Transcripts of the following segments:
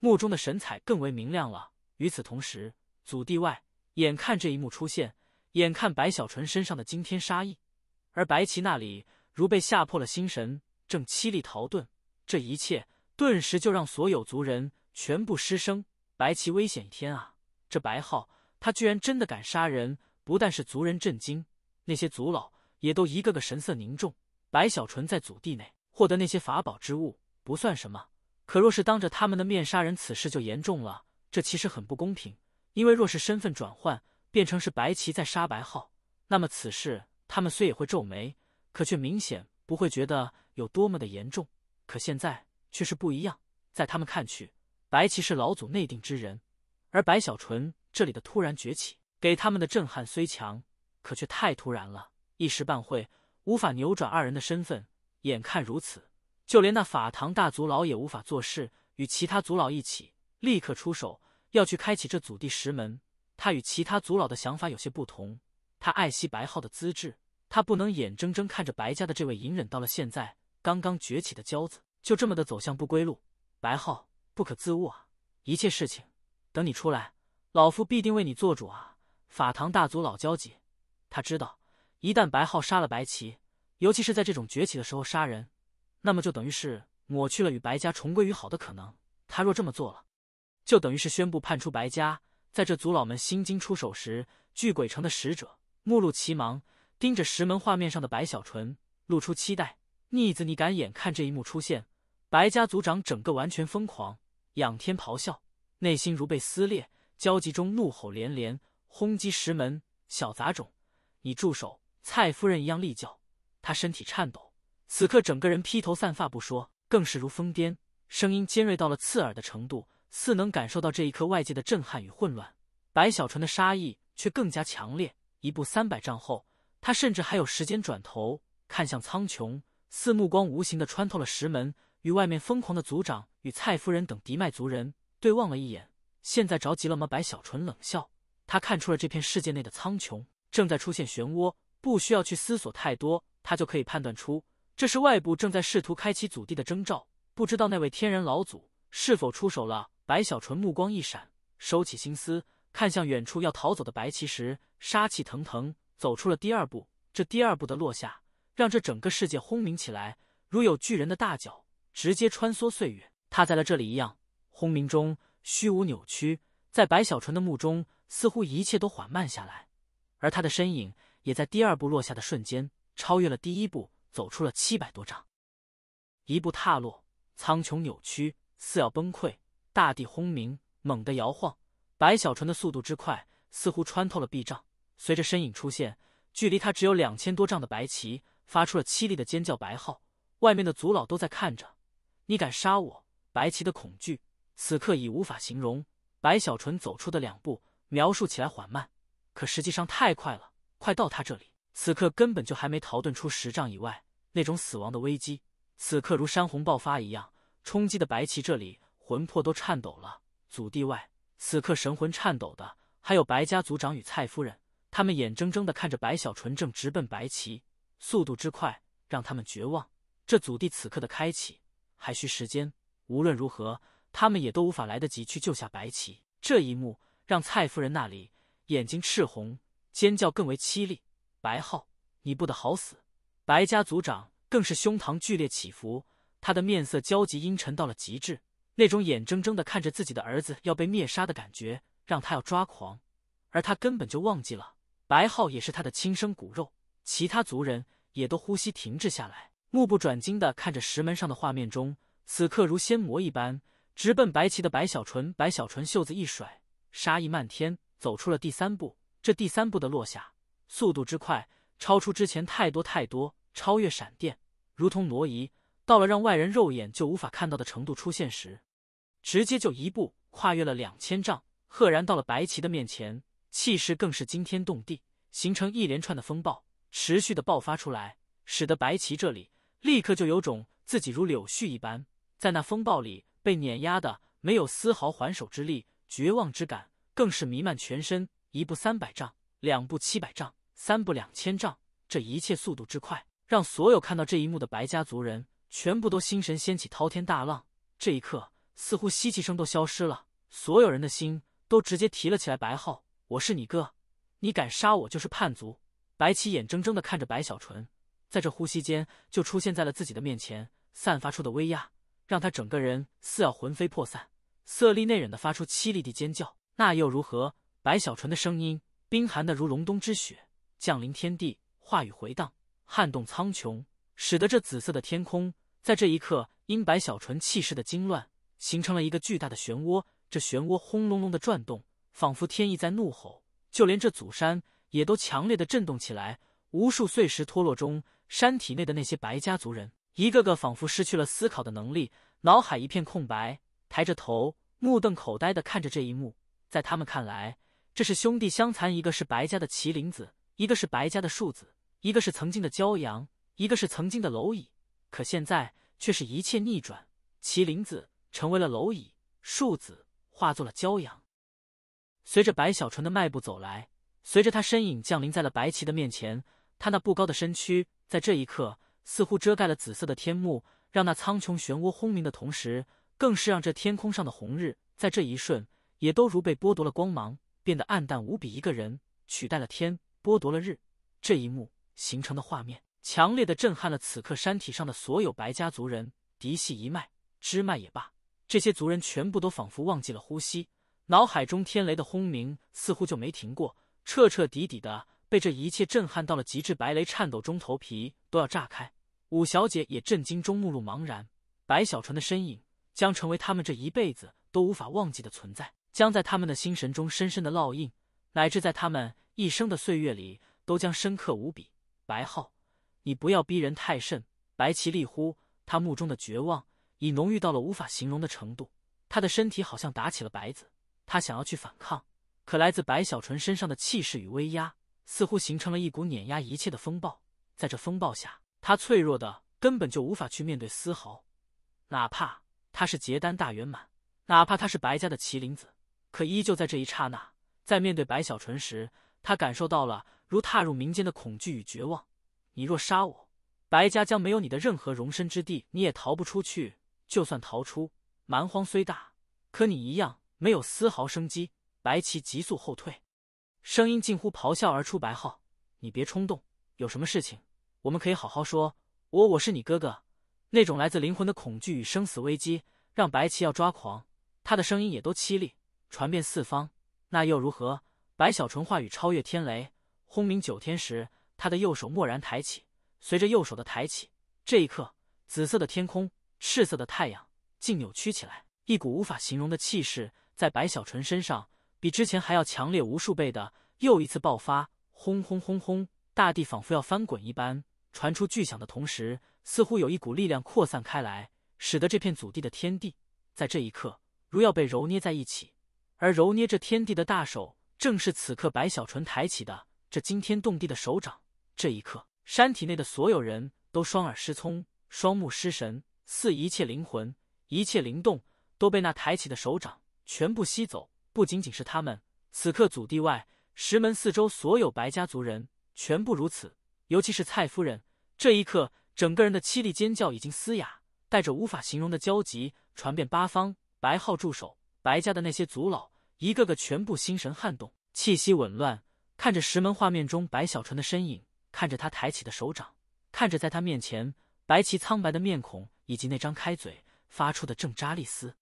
目中的神采更为明亮了。与此同时，祖地外眼看这一幕出现，眼看白小纯身上的惊天杀意，而白棋那里如被吓破了心神，正凄厉逃遁。这一切顿时就让所有族人全部失声。白棋危险一天啊！这白浩他居然真的敢杀人！不但是族人震惊，那些族老也都一个个神色凝重。白小纯在祖地内获得那些法宝之物不算什么，可若是当着他们的面杀人，此事就严重了。这其实很不公平，因为若是身份转换变成是白棋在杀白浩，那么此事他们虽也会皱眉，可却明显不会觉得有多么的严重。可现在却是不一样，在他们看去，白棋是老祖内定之人，而白小纯这里的突然崛起给他们的震撼虽强，可却太突然了，一时半会无法扭转二人的身份。眼看如此，就连那法堂大族老也无法做事，与其他族老一起立刻出手，要去开启这祖地石门。他与其他族老的想法有些不同，他爱惜白浩的资质，他不能眼睁睁看着白家的这位隐忍到了现在刚刚崛起的骄子就这么的走向不归路。白浩，不可自误啊！一切事情等你出来，老夫必定为你做主啊！法堂大族老焦急，他知道一旦白浩杀了白棋，尤其是在这种崛起的时候杀人，那么就等于是抹去了与白家重归于好的可能。他若这么做了，就等于是宣布判出白家。在这族老们心惊出手时，巨鬼城的使者目露奇芒，盯着石门画面上的白小纯，露出期待。逆子，你敢眼看这一幕出现？白家族长整个完全疯狂，仰天咆哮，内心如被撕裂，焦急中怒吼连连，轰击石门。小杂种，你住手！蔡夫人一样厉叫，她身体颤抖，此刻整个人披头散发不说，更是如疯癫，声音尖锐到了刺耳的程度，似能感受到这一刻外界的震撼与混乱。白小纯的杀意却更加强烈，一步300丈后，他甚至还有时间转头看向苍穹，似目光无形地穿透了石门，与外面疯狂的族长与蔡夫人等敌脉族人对望了一眼。现在着急了吗？白小纯冷笑，他看出了这片世界内的苍穹正在出现漩涡，不需要去思索太多，他就可以判断出这是外部正在试图开启祖地的征兆。不知道那位天人老祖是否出手了？白小纯目光一闪，收起心思，看向远处要逃走的白棋时，杀气腾腾走出了第2步。这第2步的落下，让这整个世界轰鸣起来，如有巨人的大脚直接穿梭岁月，踏在了这里一样。轰鸣中虚无扭曲，在白小纯的目中，似乎一切都缓慢下来，而他的身影也在第2步落下的瞬间超越了第1步，走出了700多丈。一步踏落，苍穹扭曲，似要崩溃，大地轰鸣，猛地摇晃。白小纯的速度之快，似乎穿透了壁障。随着身影出现，距离他只有2000多丈的白棋发出了凄厉的尖叫。白浩，外面的族老都在看着，你敢杀我？白棋的恐惧此刻已无法形容。白小纯走出的2步描述起来缓慢，可实际上太快了，快到他这里，此刻根本就还没逃遁出10丈以外。那种死亡的危机此刻如山洪爆发一样冲击的白棋这里魂魄都颤抖了。祖地外此刻神魂颤抖的还有白家族长与蔡夫人，他们眼睁睁地看着白小纯正直奔白棋，速度之快让他们绝望。这祖地此刻的开启还需时间，无论如何他们也都无法来得及去救下白棋。这一幕让蔡夫人那里眼睛赤红，尖叫更为凄厉。白浩，你不得好死！白家族长更是胸膛剧烈起伏，他的面色焦急阴沉到了极致，那种眼睁睁地看着自己的儿子要被灭杀的感觉让他要抓狂。而他根本就忘记了白浩也是他的亲生骨肉。其他族人也都呼吸停滞下来，目不转睛地看着石门上的画面中，此刻如仙魔一般直奔白棋的白小纯。白小纯袖子一甩，杀意漫天，走出了第3步。这第3步的落下速度之快，超出之前太多太多，超越闪电，如同挪移到了让外人肉眼就无法看到的程度。出现时直接就1步跨越了2000丈，赫然到了白棋的面前，气势更是惊天动地，形成一连串的风暴持续的爆发出来，使得白棋这里立刻就有种自己如柳絮一般在那风暴里被碾压的没有丝毫还手之力，绝望之感更是弥漫全身。1步300丈，2步700丈，3步2000丈，这一切速度之快让所有看到这一幕的白家族人全部都心神掀起滔天大浪。这一刻似乎吸气声都消失了，所有人的心都直接提了起来。白浩，我是你哥，你敢杀我就是叛族！白起眼睁睁地看着白小纯在这呼吸间就出现在了自己的面前，散发出的威压让他整个人似要魂飞魄散，色厉内荏地发出凄厉的尖叫。那又如何？白小纯的声音冰寒的如隆冬之雪，降临天地，话语回荡，撼动苍穹，使得这紫色的天空在这一刻因白小纯气势的惊乱，形成了一个巨大的漩涡。这漩涡轰隆隆的转动，仿佛天意在怒吼，就连这祖山也都强烈的震动起来。无数碎石脱落中，山体内的那些白家族人一个个仿佛失去了思考的能力，脑海一片空白，抬着头目瞪口呆地看着这一幕。在他们看来，这是兄弟相残，一个是白家的麒麟子，一个是白家的庶子，一个是曾经的骄阳，一个是曾经的蝼蚁。可现在却是一切逆转，麒麟子成为了蝼蚁，庶子化作了骄阳。随着白小纯的迈步走来，随着他身影降临在了白棋的面前，他那不高的身躯在这一刻似乎遮盖了紫色的天幕，让那苍穹漩涡轰鸣的同时，更是让这天空上的红日在这一瞬也都如被剥夺了光芒，变得暗淡无比。一个人取代了天，剥夺了日，这一幕形成的画面强烈的震撼了此刻山体上的所有白家族人，嫡系一脉支脉也罢，这些族人全部都仿佛忘记了呼吸，脑海中天雷的轰鸣似乎就没停过，彻彻底底的被这一切震撼到了极致。白雷颤抖中头皮都要炸开，五小姐也震惊中目露茫然。白小纯的身影将成为他们这一辈子都无法忘记的存在，将在他们的心神中深深的烙印，乃至在他们一生的岁月里都将深刻无比。白浩，你不要逼人太甚！白棋厉呼，他目中的绝望已浓郁到了无法形容的程度，他的身体好像打起了白子，他想要去反抗，可来自白小纯身上的气势与威压似乎形成了一股碾压一切的风暴，在这风暴下，他脆弱的根本就无法去面对丝毫，哪怕他是结丹大圆满，哪怕他是白家的麒麟子，可依旧在这一刹那，在面对白小纯时，他感受到了如踏入民间的恐惧与绝望。你若杀我，白家将没有你的任何容身之地，你也逃不出去，就算逃出，蛮荒虽大，可你一样没有丝毫生机。白棋急速后退，声音近乎咆哮而出：白浩，你别冲动，有什么事情我们可以好好说，我是你哥哥。那种来自灵魂的恐惧与生死危机让白棋要抓狂，他的声音也都凄厉，传遍四方。那又如何？白小纯话语超越天雷，轰鸣9天时，他的右手蓦然抬起，随着右手的抬起，这一刻，紫色的天空，赤色的太阳竟扭曲起来，一股无法形容的气势在白小纯身上比之前还要强烈无数倍的又一次爆发，轰轰轰轰，大地仿佛要翻滚一般，传出巨响的同时，似乎有一股力量扩散开来，使得这片祖地的天地在这一刻如要被揉捏在一起，而揉捏这天地的大手正是此刻白小纯抬起的这惊天动地的手掌。这一刻，山体内的所有人都双耳失聪，双目失神，似一切灵魂，一切灵动都被那抬起的手掌全部吸走。不仅仅是他们，此刻祖地外石门四周所有白家族人全部如此，尤其是蔡夫人，这一刻整个人的凄厉尖叫已经嘶哑，带着无法形容的焦急传遍八方。白浩驻守白家的那些族老一个个全部心神撼动，气息紊乱，看着石门画面中白小纯的身影，看着他抬起的手掌，看着在他面前白棋苍白的面孔以及那张开嘴发出的正扎利丝。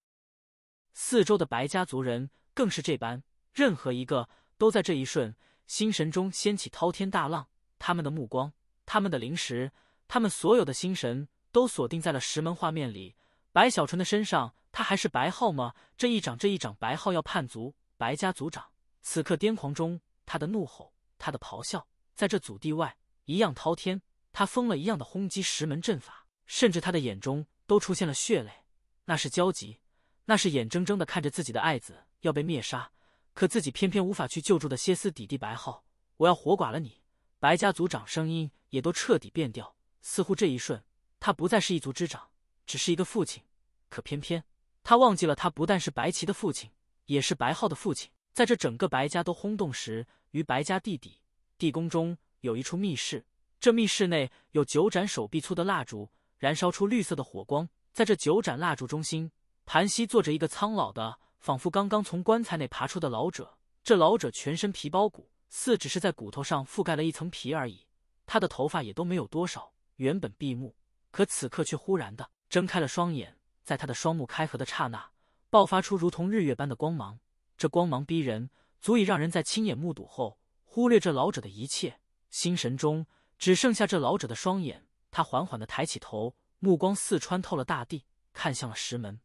四周的白家族人更是这般，任何一个都在这一瞬心神中掀起滔天大浪，他们的目光，他们的灵识，他们所有的心神都锁定在了石门画面里。白小纯的身上，他还是白浩吗？这一掌，白浩要叛族，白家族长。此刻癫狂中，他的怒吼，他的咆哮，在这祖地外一样滔天，他疯了一样的轰击石门阵法，甚至他的眼中都出现了血泪，那是焦急，那是眼睁睁的看着自己的爱子要被灭杀，可自己偏偏无法去救助的歇斯底里。白浩，我要活剐了你！白家族长声音也都彻底变调，似乎这一瞬，他不再是一族之长，只是一个父亲。可偏偏他忘记了，他不但是白棋的父亲，也是白浩的父亲。在这整个白家都轰动时，于白家地底地宫中有一处密室，这密室内有9盏手臂粗的蜡烛，燃烧出绿色的火光。在这9盏蜡烛中心，盘膝坐着一个苍老的，仿佛刚刚从棺材内爬出的老者。这老者全身皮包骨，似只是在骨头上覆盖了一层皮而已。他的头发也都没有多少，原本闭目，可此刻却忽然的睁开了双眼。在他的双目开合的刹那，爆发出如同日月般的光芒。这光芒逼人，足以让人在亲眼目睹后忽略这老者的一切，心神中只剩下这老者的双眼。他缓缓地抬起头，目光似穿透了大地，看向了石门，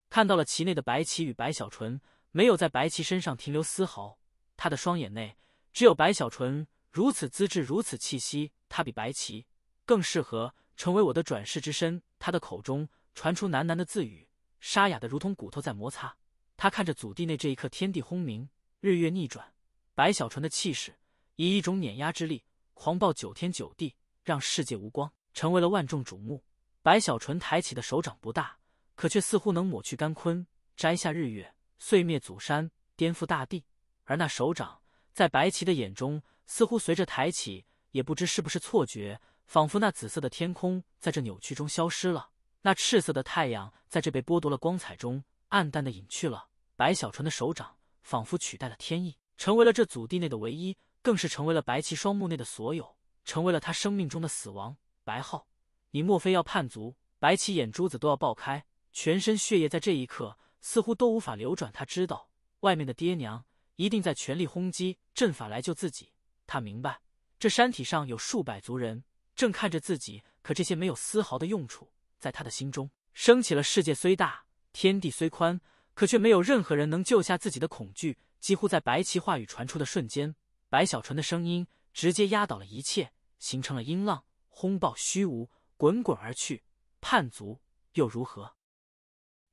看到了其内的白起与白小纯，没有在白起身上停留丝毫。他的双眼内只有白小纯，如此资质，如此气息，他比白起更适合成为我的转世之身。他的口中传出喃喃的字语，沙哑的如同骨头在摩擦。他看着祖地内这一刻，天地轰鸣，日月逆转，白小纯的气势以一种碾压之力狂暴九天九地，让世界无光，成为了万众瞩目。白小纯抬起的手掌不大，可却似乎能抹去干坤，摘下日月，碎灭祖山，颠覆大地。而那手掌在白起的眼中似乎随着抬起，也不知是不是错觉，仿佛那紫色的天空在这扭曲中消失了，那赤色的太阳在这被剥夺了光彩中暗淡的隐去了。白小纯的手掌仿佛取代了天意，成为了这祖地内的唯一，更是成为了白起双目内的所有，成为了他生命中的死亡。白浩，你莫非要叛族？白起眼珠子都要爆开，全身血液在这一刻似乎都无法流转。他知道外面的爹娘一定在全力轰击阵法来救自己，他明白这山体上有数百族人正看着自己，可这些没有丝毫的用处。在他的心中升起了世界虽大，天地虽宽，可却没有任何人能救下自己的恐惧。几乎在白起话语传出的瞬间，白小纯的声音直接压倒了一切，形成了音浪，轰爆虚无，滚滚而去。叛族又如何？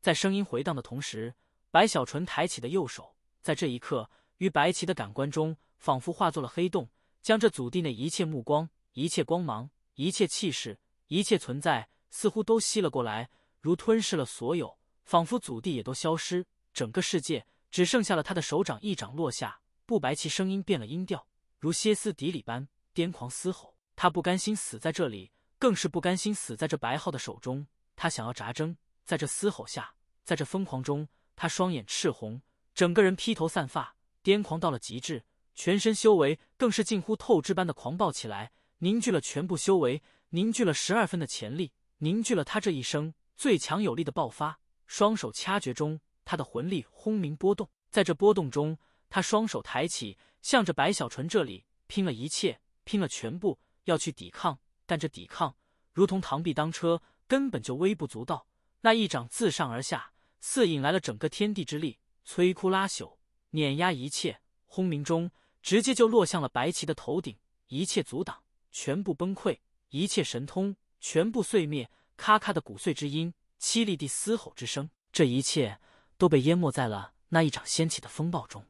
在声音回荡的同时，白小纯抬起的右手在这一刻于白起的感官中仿佛化作了黑洞，将这祖地内一切目光，一切光芒，一切气势，一切存在似乎都吸了过来，如吞噬了所有，仿佛祖地也都消失，整个世界只剩下了他的手掌，一掌落下，不白起声音变了音调，如歇斯底里般癫狂嘶吼。他不甘心死在这里，更是不甘心死在这白浩的手中。他想要扎针，在这嘶吼下，在这疯狂中，他双眼赤红，整个人披头散发，癫狂到了极致，全身修为更是近乎透支般的狂暴起来，凝聚了全部修为，凝聚了12分的潜力，凝聚了他这一生最强有力的爆发。双手掐诀中，他的魂力轰鸣波动，在这波动中，他双手抬起，向着白小纯这里拼了一切，拼了全部，要去抵抗。但这抵抗如同螳臂当车，根本就微不足道。那一掌自上而下，似引来了整个天地之力，摧枯拉朽，碾压一切，轰鸣中直接就落向了白起的头顶，一切阻挡全部崩溃，一切神通全部碎灭，咔咔的骨碎之音，凄厉地嘶吼之声，这一切都被淹没在了那一掌掀起的风暴中。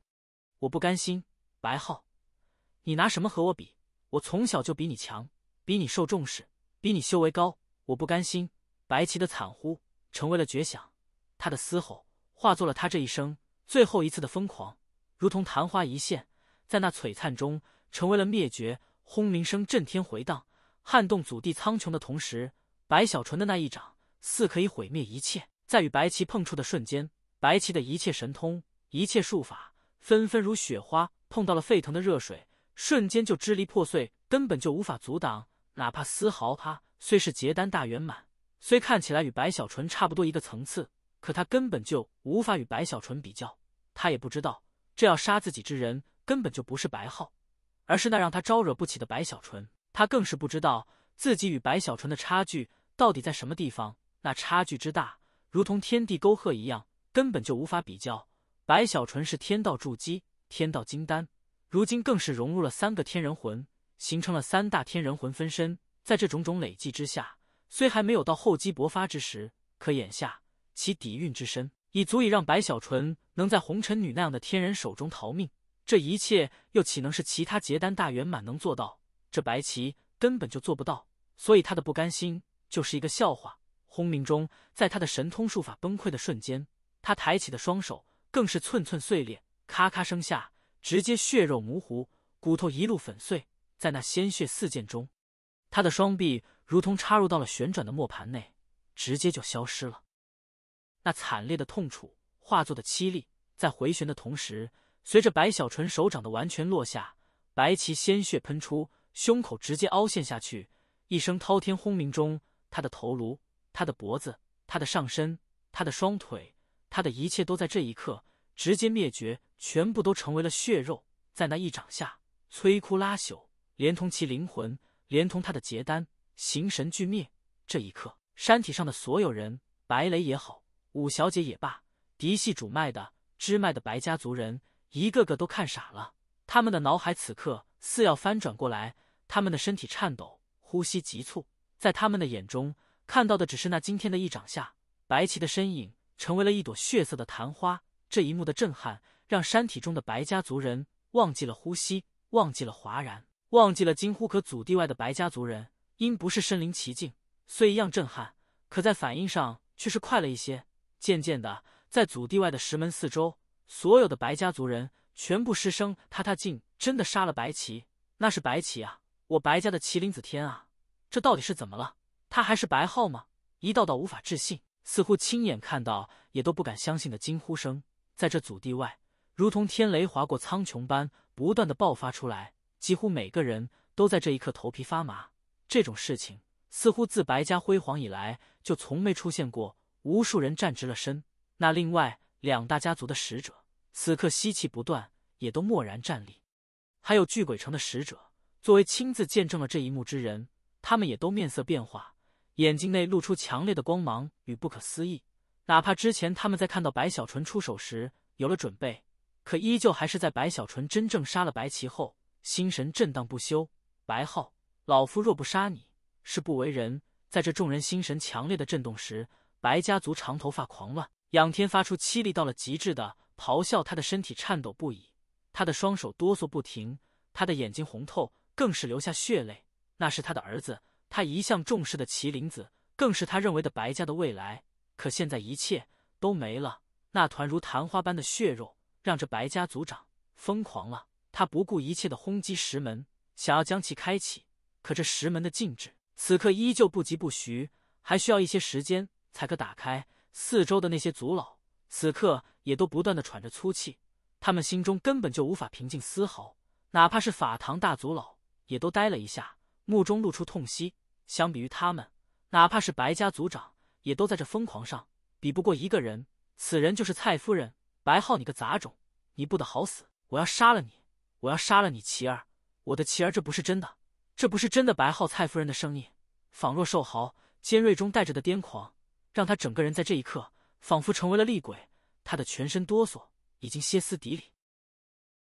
我不甘心，白浩，你拿什么和我比？我从小就比你强，比你受重视，比你修为高，我不甘心。白起的惨呼成为了绝响，他的嘶吼化作了他这一生最后一次的疯狂，如同昙花一现，在那璀璨中成为了灭绝。轰鸣声震天回荡，撼动祖地苍穹的同时，白小纯的那一掌似可以毁灭一切。在与白起碰触的瞬间，白起的一切神通，一切术法纷纷如雪花碰到了沸腾的热水，瞬间就支离破碎，根本就无法阻挡。哪怕丝毫，他虽是结丹大圆满，虽看起来与白小纯差不多一个层次，可他根本就无法与白小纯比较。他也不知道，这要杀自己之人根本就不是白浩，而是那让他招惹不起的白小纯。他更是不知道自己与白小纯的差距到底在什么地方，那差距之大，如同天地沟壑一样，根本就无法比较。白小纯是天道筑基，天道金丹，如今更是融入了3个天人魂，形成了3大天人魂分身。在这种种累计之下，虽还没有到厚积薄发之时，可眼下其底蕴之深，已足以让白小纯能在红尘女那样的天人手中逃命。这一切又岂能是其他结丹大圆满能做到？这白起根本就做不到，所以他的不甘心就是一个笑话。轰鸣中，在他的神通术法崩溃的瞬间，他抬起的双手更是寸寸碎裂，咔咔声下，直接血肉模糊，骨头一路粉碎。在那鲜血四溅中，他的双臂如同插入到了旋转的磨盘内，直接就消失了。那惨烈的痛楚化作的凄厉，在回旋的同时，随着白小纯手掌的完全落下，白旗鲜血喷出，胸口直接凹陷下去，一声滔天轰鸣中，他的头颅、他的脖子、他的上身、他的双腿，他的一切都在这一刻直接灭绝，全部都成为了血肉，在那一掌下摧枯拉朽，连同其灵魂，连同他的结丹，形神俱灭。这一刻，山体上的所有人，白雷也好，五小姐也罢，嫡系主脉的、支脉的白家族人，一个个都看傻了。他们的脑海此刻似要翻转过来，他们的身体颤抖，呼吸急促，在他们的眼中看到的只是那惊天的一掌下，白旗的身影成为了一朵血色的昙花。这一幕的震撼，让山体中的白家族人忘记了呼吸，忘记了哗然，忘记了惊呼。可祖地外的白家族人因不是身临其境，虽一样震撼，可在反应上却是快了一些。渐渐的，在祖地外的石门四周，所有的白家族人全部失声：他竟真的杀了白旗！那是白旗啊，我白家的麒麟子天啊！这到底是怎么了？他还是白浩吗？一道道无法置信，似乎亲眼看到也都不敢相信的惊呼声，在这祖地外如同天雷划过苍穹般不断的爆发出来，几乎每个人都在这一刻头皮发麻。这种事情似乎自白家辉煌以来就从没出现过。无数人站直了身，那另外两大家族的使者此刻吸气不断，也都默然站立。还有巨鬼城的使者，作为亲自见证了这一幕之人，他们也都面色变化，眼睛内露出强烈的光芒与不可思议。哪怕之前他们在看到白小纯出手时有了准备，可依旧还是在白小纯真正杀了白旗后，心神震荡不休。白浩，老夫若不杀你，是不为人。在这众人心神强烈的震动时，白家族长头发狂乱，仰天发出凄厉到了极致的咆哮，他的身体颤抖不已，他的双手哆嗦不停，他的眼睛红透，更是流下血泪。那是他的儿子，他一向重视的麒麟子，更是他认为的白家的未来。可现在一切都没了，那团如昙花般的血肉让这白家族长疯狂了。他不顾一切的轰击石门，想要将其开启，可这石门的禁制此刻依旧不疾不徐，还需要一些时间才可打开。四周的那些族老此刻也都不断的喘着粗气，他们心中根本就无法平静丝毫。哪怕是法堂大族老也都呆了一下，目中露出痛惜。相比于他们，哪怕是白家族长也都在这疯狂上比不过一个人，此人就是蔡夫人。白浩，你个杂种，你不得好死！我要杀了你，我要杀了你琪儿，我的琪儿！这不是真的，这不是真的！白浩蔡夫人的声音仿若兽嚎，尖锐中带着的癫狂，让他整个人在这一刻仿佛成为了厉鬼，他的全身哆嗦，已经歇斯底里。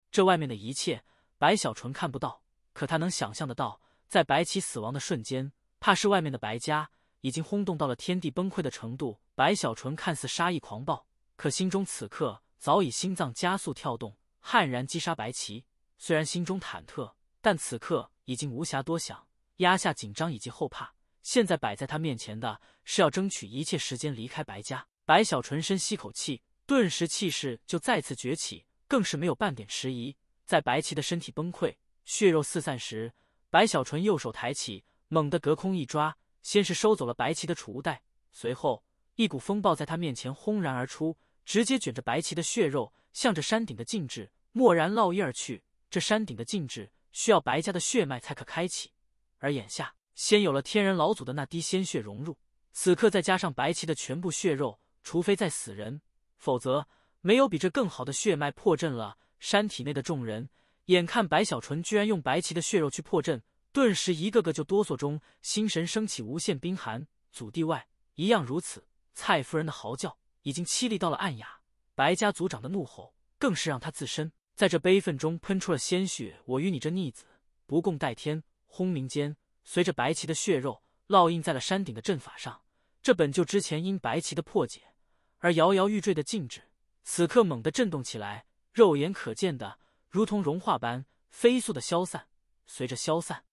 这外面的一切，白小纯看不到，可他能想象得到，在白起死亡的瞬间，怕是外面的白家已经轰动到了天地崩溃的程度。白小纯看似杀意狂暴，可心中此刻早已心脏加速跳动，悍然击杀白起。虽然心中忐忑，但此刻已经无暇多想，压下紧张以及后怕。现在摆在他面前的是要争取一切时间离开白家。白小纯深吸口气，顿时气势就再次崛起，更是没有半点迟疑。在白旗的身体崩溃、血肉四散时，白小纯右手抬起，猛地隔空一抓，先是收走了白旗的储物袋，随后一股风暴在他面前轰然而出，直接卷着白旗的血肉向着山顶的禁制蓦然烙印而去。这山顶的禁制需要白家的血脉才可开启，而眼下先有了天人老祖的那滴鲜血融入，此刻再加上白旗的全部血肉，除非再死人，否则没有比这更好的血脉破阵了。山体内的众人眼看白小纯居然用白旗的血肉去破阵，顿时一个个就哆嗦中心神升起无限冰寒。祖地外一样如此，蔡夫人的嚎叫已经凄厉到了暗哑，白家族长的怒吼更是让他自身在这悲愤中喷出了鲜血。我与你这逆子不共戴天！轰鸣间，随着白旗的血肉烙印在了山顶的阵法上，这本就之前因白旗的破解而摇摇欲坠的禁制，此刻猛地震动起来，肉眼可见的如同融化般飞速的消散。随着消散，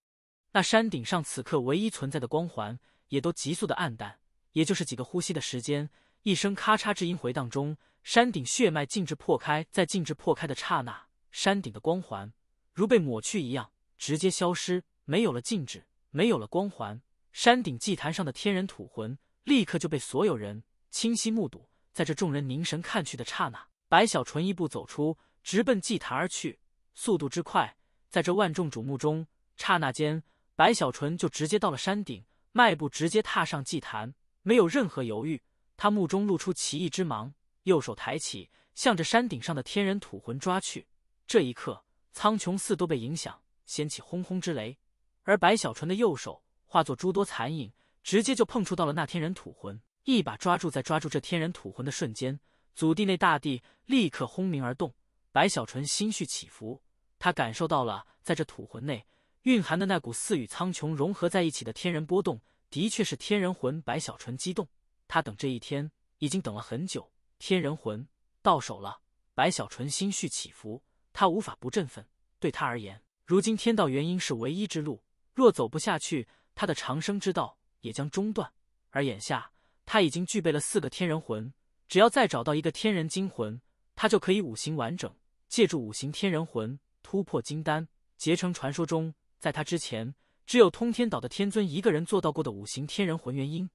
那山顶上此刻唯一存在的光环也都急速的暗淡，也就是几个呼吸的时间，一声咔嚓之音回荡中，山顶血脉禁制破开。在禁制破开的刹那，山顶的光环如被抹去一样直接消失，没有了禁制，没有了光环，山顶祭坛上的天人土魂立刻就被所有人清晰目睹。在这众人凝神看去的刹那，白小纯一步走出，直奔祭坛而去，速度之快，在这万众瞩目中，刹那间，白小纯就直接到了山顶，迈步直接踏上祭坛，没有任何犹豫。他目中露出奇异之芒，右手抬起，向着山顶上的天人土魂抓去。这一刻，苍穹寺都被影响，掀起轰轰之雷，而白小纯的右手化作诸多残影，直接就碰触到了那天人土魂，一把抓住。在抓住这天人土魂的瞬间，祖地内大地立刻轰鸣而动。白小纯心绪起伏，他感受到了在这土魂内蕴含的那股似与苍穹融合在一起的天人波动，的确是天人魂。白小纯激动，他等这一天已经等了很久，天人魂到手了。白小纯心绪起伏，他无法不振奋。对他而言，如今天道元婴是唯一之路，若走不下去，他的长生之道也将中断。而眼下他已经具备了4个天人魂，只要再找到一个天人精魂，他就可以五行完整，借助五行天人魂突破金丹，结成传说中在他之前只有通天岛的天尊一个人做到过的五行天人魂元婴，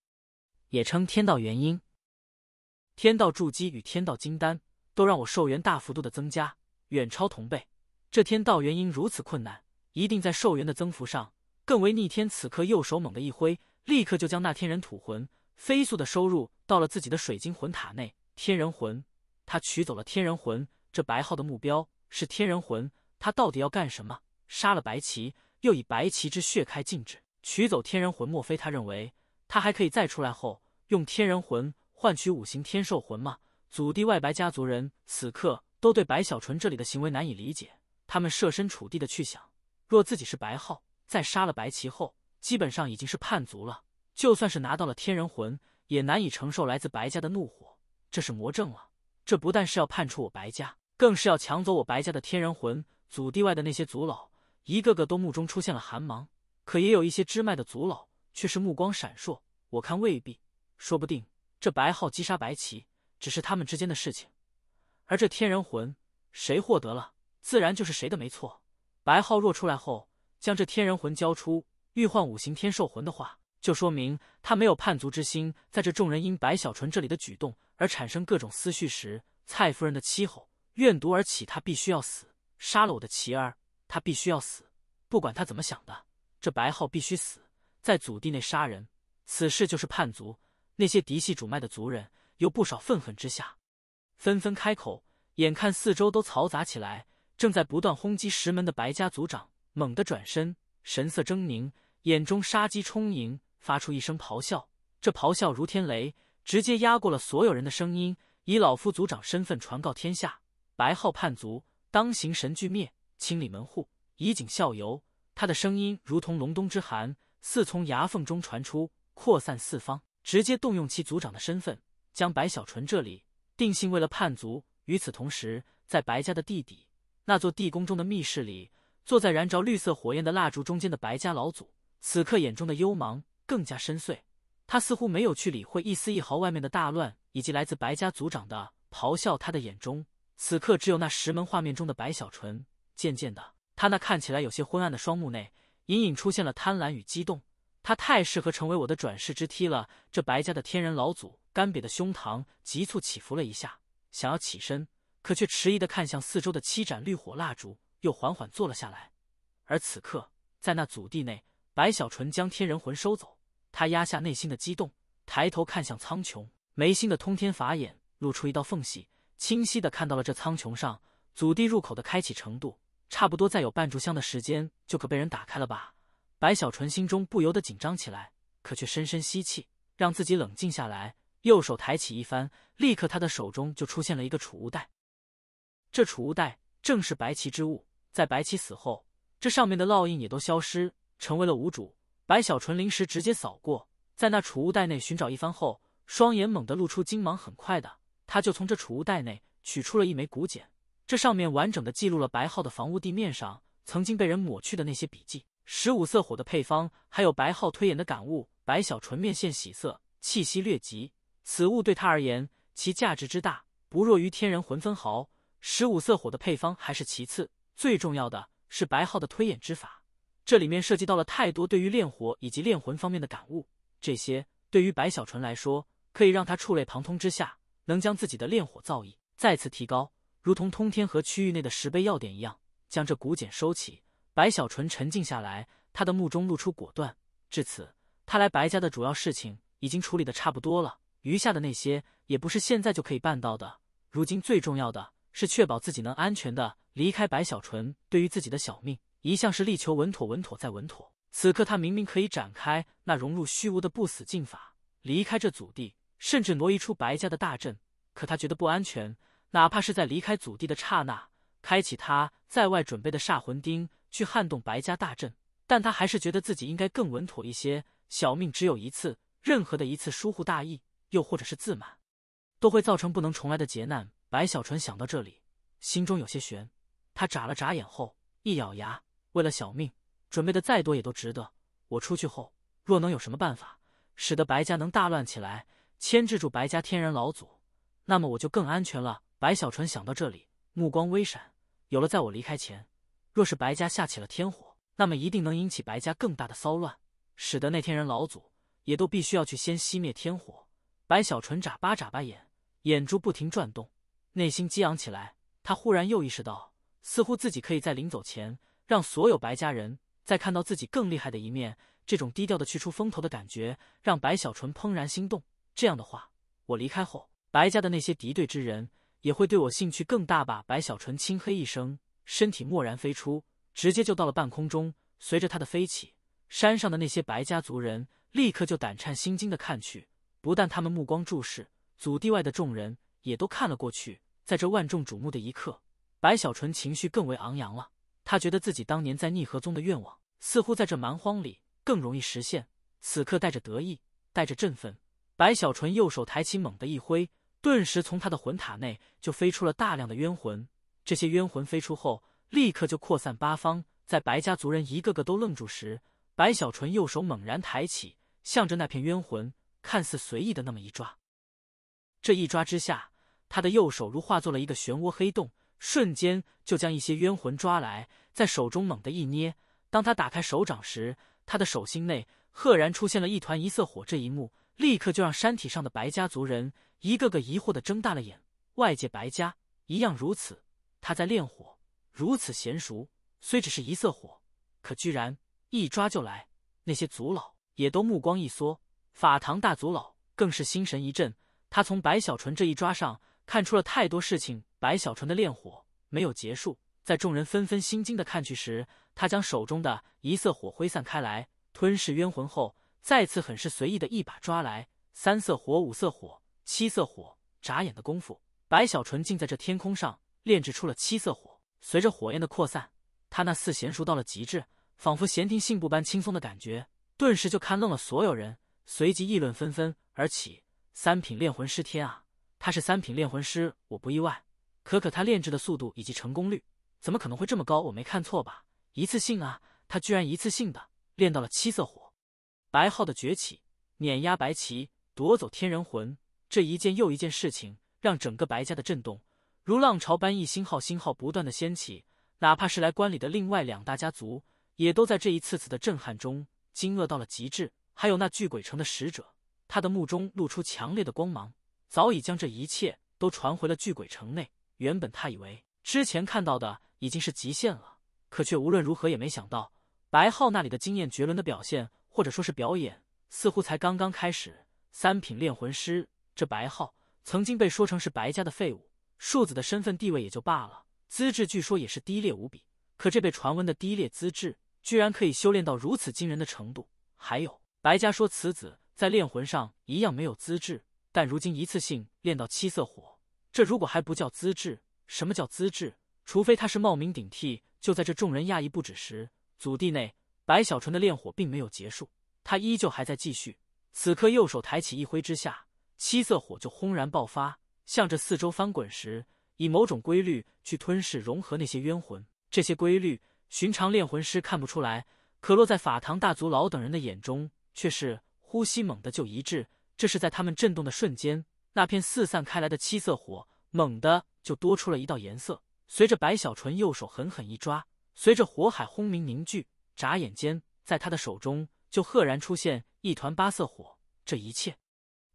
也称天道元婴。天道筑基与天道金丹都让我寿元大幅度的增加，远超同辈。这天道元婴如此困难，一定在寿元的增幅上更为逆天。此刻右手猛地一挥，立刻就将那天人土魂飞速的收入到了自己的水晶魂塔内。天人魂，他取走了天人魂。这白浩的目标是天人魂，他到底要干什么？杀了白旗，又以白旗之血开禁止，取走天人魂，莫非他认为他还可以再出来后用天人魂换取五行天兽魂吗？祖地外白家族人此刻都对白小纯这里的行为难以理解，他们设身处地的去想，若自己是白浩，在杀了白旗后，基本上已经是叛族了，就算是拿到了天人魂，也难以承受来自白家的怒火。这是魔怔了，这不但是要判处我白家，更是要抢走我白家的天人魂。祖地外的那些族老一个个都目中出现了寒芒，可也有一些支脉的族老却是目光闪烁，我看未必，说不定这白浩击杀白旗只是他们之间的事情，而这天人魂谁获得了，自然就是谁的没错。白浩若出来后将这天人魂交出，欲换五行天兽魂的话，就说明他没有叛族之心。在这众人因白小纯这里的举动而产生各种思绪时，蔡夫人的凄吼怨毒而起，他必须要死，杀了我的琪儿，他必须要死，不管他怎么想的，这白浩必须死。在祖地内杀人，此事就是叛族。那些嫡系主脉的族人有不少愤恨之下，纷纷开口。眼看四周都嘈杂起来，正在不断轰击石门的白家族长猛地转身，神色狰狞，眼中杀机充盈，发出一声咆哮。这咆哮如天雷，直接压过了所有人的声音，以老夫族长身份传告天下：白浩叛族，当行神俱灭，清理门户，以儆效尤。他的声音如同隆冬之寒，似从牙缝中传出，扩散四方，直接动用其族长的身份，将白小纯这里定性为了叛族。与此同时，在白家的地底那座地宫中的密室里，坐在燃着绿色火焰的蜡烛中间的白家老祖，此刻眼中的幽芒更加深邃。他似乎没有去理会一丝一毫外面的大乱以及来自白家族长的咆哮，他的眼中此刻只有那石门画面中的白小纯。渐渐的，他那看起来有些昏暗的双目内隐隐出现了贪婪与激动。他太适合成为我的转世之梯了。这白家的天人老祖干瘪的胸膛急促起伏了一下，想要起身，可却迟疑地看向四周的7盏绿火蜡烛，又缓缓坐了下来。而此刻，在那祖地内，白小纯将天人魂收走，他压下内心的激动，抬头看向苍穹，眉心的通天法眼露出一道缝隙，清晰地看到了这苍穹上祖地入口的开启程度，差不多再有半炷香的时间就可被人打开了吧。白小纯心中不由得紧张起来，可却深深吸气，让自己冷静下来，右手抬起一番，立刻他的手中就出现了一个储物袋。这储物袋正是白旗之物，在白旗死后，这上面的烙印也都消失，成为了无主。白小纯临时直接扫过，在那储物袋内寻找一番后，双眼猛地露出金芒，很快的，他就从这储物袋内取出了一枚古简，这上面完整的记录了白浩的房屋地面上曾经被人抹去的那些笔记，15色火的配方，还有白浩推演的感悟。白小纯面现喜色，气息略急，此物对他而言，其价值之大，不弱于天人魂分毫。15色火的配方还是其次，最重要的是白浩的推演之法，这里面涉及到了太多对于炼火以及炼魂方面的感悟，这些对于白小纯来说，可以让他触类旁通之下能将自己的炼火造诣再次提高，如同通天河区域内的10倍要点一样，将这古简收起。白小纯沉静下来，他的目中露出果断。至此，他来白家的主要事情已经处理得差不多了，余下的那些也不是现在就可以办到的。如今最重要的是确保自己能安全的离开白小纯。对于自己的小命，一向是力求稳妥，稳妥再稳妥。此刻他明明可以展开那融入虚无的不死劲法，离开这祖地，甚至挪移出白家的大阵，可他觉得不安全，哪怕是在离开祖地的刹那，开启他在外准备的煞魂钉去撼动白家大阵，但他还是觉得自己应该更稳妥一些。小命只有一次，任何的一次疏忽大意，又或者是自满，都会造成不能重来的劫难。白小纯想到这里，心中有些悬，他眨了眨眼后，一咬牙，为了小命，准备的再多也都值得。我出去后，若能有什么办法，使得白家能大乱起来，牵制住白家天然老祖，那么我就更安全了。白小纯想到这里，目光微闪，有了在我离开前，若是白家下起了天火，那么一定能引起白家更大的骚乱，使得那天人老祖也都必须要去先熄灭天火。白小纯眨巴眼，眼珠不停转动，内心激昂起来。他忽然又意识到，似乎自己可以在临走前让所有白家人再看到自己更厉害的一面。这种低调的去出风头的感觉让白小纯怦然心动。这样的话，我离开后，白家的那些敌对之人也会对我兴趣更大吧。白小纯轻嘿一声，身体蓦然飞出，直接就到了半空中。随着他的飞起，山上的那些白家族人立刻就胆颤心惊的看去，不但他们目光注视，祖地外的众人也都看了过去。在这万众瞩目的一刻，白小纯情绪更为昂扬了。他觉得自己当年在逆河宗的愿望，似乎在这蛮荒里更容易实现。此刻带着得意，带着振奋，白小纯右手抬起猛地一挥，顿时从他的魂塔内就飞出了大量的冤魂。这些冤魂飞出后，立刻就扩散八方。在白家族人一个个都愣住时，白小纯右手猛然抬起，向着那片冤魂看似随意的那么一抓。这一抓之下，他的右手如化作了一个漩涡黑洞，瞬间就将一些冤魂抓来，在手中猛地一捏。当他打开手掌时，他的手心内赫然出现了一团异色火。这一幕立刻就让山体上的白家族人一个个疑惑地睁大了眼。外界白家一样如此，他在炼火如此娴熟，虽只是一色火，可居然一抓就来。那些族老也都目光一缩，法堂大族老更是心神一震。他从白小纯这一抓上看出了太多事情。白小纯的炼火没有结束，在众人纷纷心惊的看去时，他将手中的一色火挥散开来，吞噬冤魂后，再次很是随意的一把抓来。3色火、5色火、7色火，眨眼的功夫，白小纯竟在这天空上炼制出了7色火。随着火焰的扩散，他那似娴熟到了极致，仿佛闲庭信步般轻松的感觉，顿时就看愣了所有人，随即议论纷纷而起。3品炼魂师，天啊，他是3品炼魂师，我不意外。可他炼制的速度以及成功率怎么可能会这么高？我没看错吧？一次性啊，他居然一次性的炼到了7色火。白浩的崛起，碾压白旗，夺走天人魂，这一件又一件事情让整个白家的震动如浪潮般一星号不断的掀起。哪怕是来观礼的另外2大家族，也都在这一次次的震撼中惊愕到了极致。还有那巨鬼城的使者，他的目中露出强烈的光芒，早已将这一切都传回了巨鬼城内。原本他以为之前看到的已经是极限了，可却无论如何也没想到，白浩那里的惊艳绝伦的表现，或者说是表演，似乎才刚刚开始。3品炼魂师，这白浩曾经被说成是白家的废物，庶子的身份地位也就罢了，资质据说也是低劣无比，可这被传闻的低劣资质居然可以修炼到如此惊人的程度。还有白家说此子在炼魂上一样没有资质，但如今一次性炼到7色火，这如果还不叫资质，什么叫资质？除非他是冒名顶替。就在这众人讶异不止时，祖地内白小纯的炼火并没有结束，他依旧还在继续。此刻右手抬起一挥之下，7色火就轰然爆发，向着四周翻滚时，以某种规律去吞噬融合那些冤魂。这些规律寻常炼魂师看不出来，可落在法堂大族老等人的眼中却是呼吸猛地就一致。这是在他们震动的瞬间，那片四散开来的7色火猛地就多出了一道颜色。随着白小纯右手狠狠一抓，随着火海轰鸣凝聚，眨眼间在他的手中就赫然出现一团8色火。这一切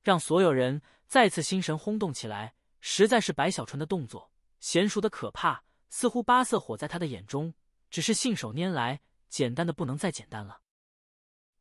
让所有人再次心神轰动起来。实在是白小纯的动作娴熟的可怕，似乎八色火在他的眼中只是信手拈来，简单的不能再简单了。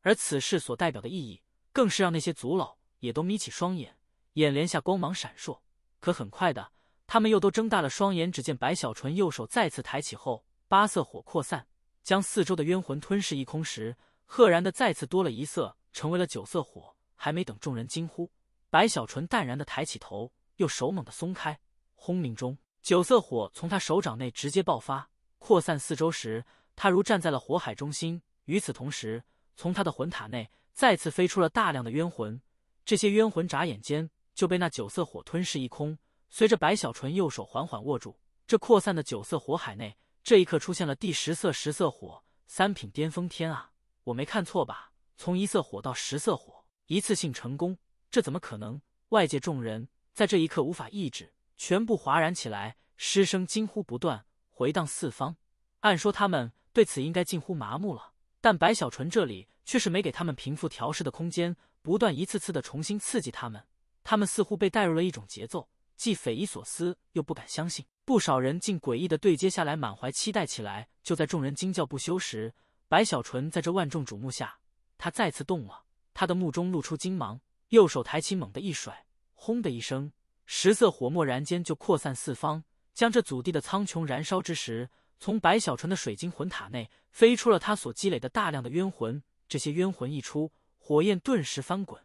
而此事所代表的意义，更是让那些族老也都眯起双眼，眼帘下光芒闪烁。可很快的，他们又都睁大了双眼，只见白小纯右手再次抬起后，八色火扩散，将四周的冤魂吞噬一空时，赫然的再次多了一色，成为了九色火。还没等众人惊呼，白小纯淡然的抬起头，又手猛地松开，轰鸣中，九色火从他手掌内直接爆发，扩散四周时，他如站在了火海中心。与此同时，从他的魂塔内再次飞出了大量的冤魂，这些冤魂眨眼间就被那九色火吞噬一空。随着白小纯右手缓缓握住这扩散的九色火海内，这一刻出现了第10色10色火，三品巅峰。天啊，我没看错吧？从1色火到10色火，一次性成功，这怎么可能？外界众人在这一刻无法抑制，全部哗然起来，失声惊呼不断，回荡四方。按说他们对此应该近乎麻木了，但白小纯这里却是没给他们平复调试的空间，不断一次次的重新刺激他们。他们似乎被带入了一种节奏，既匪夷所思又不敢相信。不少人竟诡异的对接下来，满怀期待起来。就在众人惊叫不休时，白小纯在这万众瞩目下，他再次动了，他的目中露出金芒，右手抬起猛地一甩，轰的一声，10色火蓦然间就扩散四方，将这祖地的苍穹燃烧之时，从白小纯的水晶魂塔内飞出了他所积累的大量的冤魂。这些冤魂一出，火焰顿时翻滚，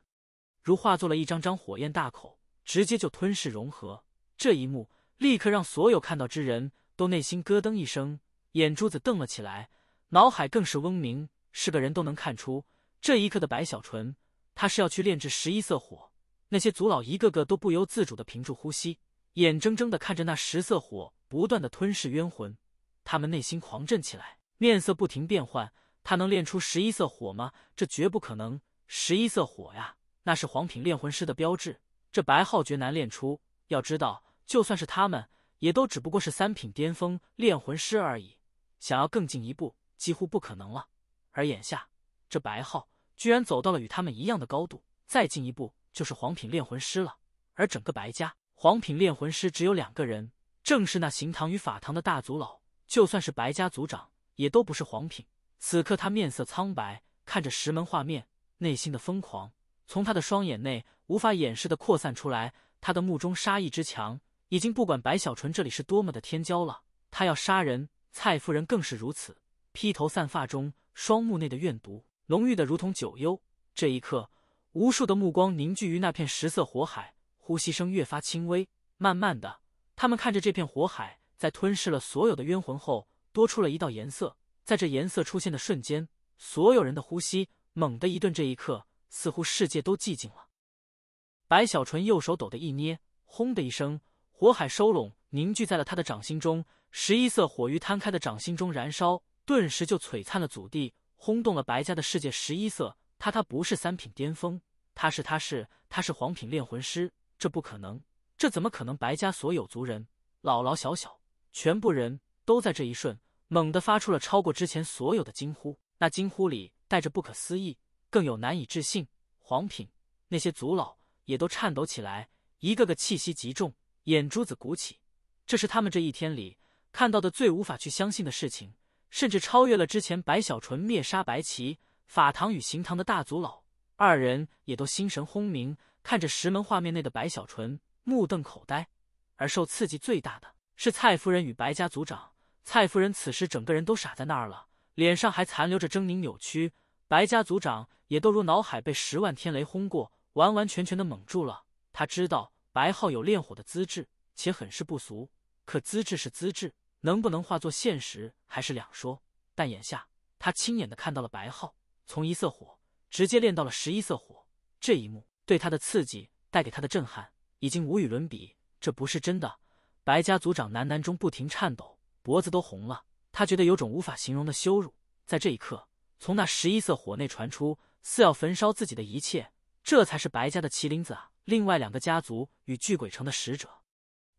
如化作了一张张火焰大口，直接就吞噬融合。这一幕立刻让所有看到之人都内心咯噔一声，眼珠子瞪了起来，脑海更是嗡鸣。是个人都能看出，这一刻的白小纯，他是要去炼制11色火。那些族老一个个都不由自主地屏住呼吸，眼睁睁地看着那10色火不断地吞噬冤魂，他们内心狂震起来，面色不停变换。他能炼出11色火吗？这绝不可能！11色火呀，那是黄品炼魂师的标志，这白浩绝难炼出。要知道，就算是他们，也都只不过是3品巅峰炼魂师而已，想要更进一步，几乎不可能了。而眼下，这白浩居然走到了与他们一样的高度，再进一步就是黄品炼魂师了。而整个白家，黄品炼魂师只有2个人，正是那行堂与法堂的大族老，就算是白家族长，也都不是黄品。此刻他面色苍白，看着石门画面，内心的疯狂从他的双眼内无法掩饰的扩散出来。他的目中杀意之强，已经不管白小纯这里是多么的天骄了，他要杀人。蔡夫人更是如此，披头散发中，双目内的怨毒浓郁的如同酒幽。这一刻，无数的目光凝聚于那片10色火海，呼吸声越发轻微。慢慢的，他们看着这片火海在吞噬了所有的冤魂后，多出了一道颜色。在这颜色出现的瞬间，所有人的呼吸猛地一顿。这一刻，似乎世界都寂静了。白小纯右手抖的一捏，轰的一声，火海收拢，凝聚在了他的掌心中。11色火于摊开的掌心中燃烧，顿时就璀璨了祖地，轰动了白家的世界。11色，他不是3品巅峰，他是黄品炼魂师，这不可能，这怎么可能？白家所有族人，老老小小，全部人都在这一瞬猛地发出了超过之前所有的惊呼，那惊呼里带着不可思议，更有难以置信。黄品那些族老也都颤抖起来，一个个气息极重，眼珠子鼓起。这是他们这一天里看到的最无法去相信的事情，甚至超越了之前白小纯灭杀白旗、法堂与刑堂的大族老。2人也都心神轰鸣，看着石门画面内的白小纯，目瞪口呆。而受刺激最大的是蔡夫人与白家族长。蔡夫人此时整个人都傻在那儿了，脸上还残留着狰狞扭曲。白家族长也都如脑海被10万天雷轰过，完完全全的懵住了。他知道白浩有炼火的资质，且很是不俗，可资质是资质，能不能化作现实还是两说。但眼下他亲眼的看到了白浩从1色火直接练到了11色火，这一幕对他的刺激，带给他的震撼已经无与伦比。这不是真的！白家族长喃喃中不停颤抖，脖子都红了，他觉得有种无法形容的羞辱。在这一刻，从那11色火内传出似要焚烧自己的一切，这才是白家的麒麟子啊！另外2个家族与巨鬼城的使者，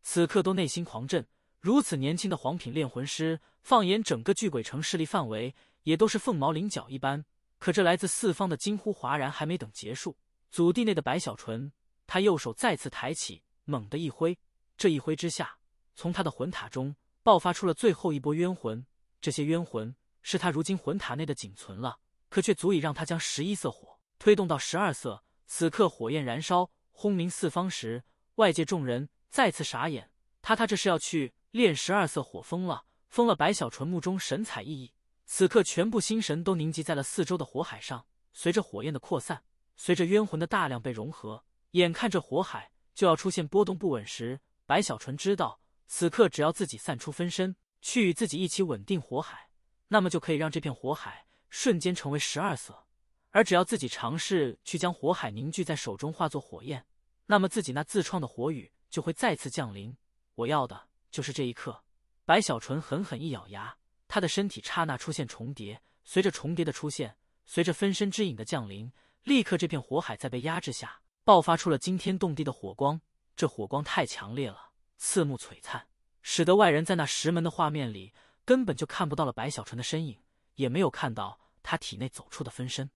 此刻都内心狂震。如此年轻的黄品炼魂师，放眼整个巨鬼城势力范围，也都是凤毛麟角一般。可这来自四方的惊呼哗然还没等结束，祖地内的白小纯他右手再次抬起，猛地一挥，这一挥之下，从他的魂塔中爆发出了最后一波冤魂。这些冤魂是他如今魂塔内的仅存了，可却足以让他将11色火推动到12色。此刻火焰燃烧，轰鸣四方时，外界众人再次傻眼。他这是要去练12色火封了，封了白小纯目中神采奕奕。此刻全部心神都凝集在了四周的火海上，随着火焰的扩散，随着冤魂的大量被融合，眼看着火海就要出现波动不稳时，白小纯知道，此刻只要自己散出分身，去与自己一起稳定火海，那么就可以让这片火海瞬间成为12色。而只要自己尝试去将火海凝聚在手中化作火焰，那么自己那自创的火雨就会再次降临。我要的就是这一刻。白小纯狠狠一咬牙，他的身体刹那出现重叠，随着重叠的出现，随着分身之影的降临，立刻这片火海在被压制下爆发出了惊天动地的火光。这火光太强烈了，刺目璀璨，使得外人在那石门的画面里根本就看不到了白小纯的身影，也没有看到他体内走出的分身。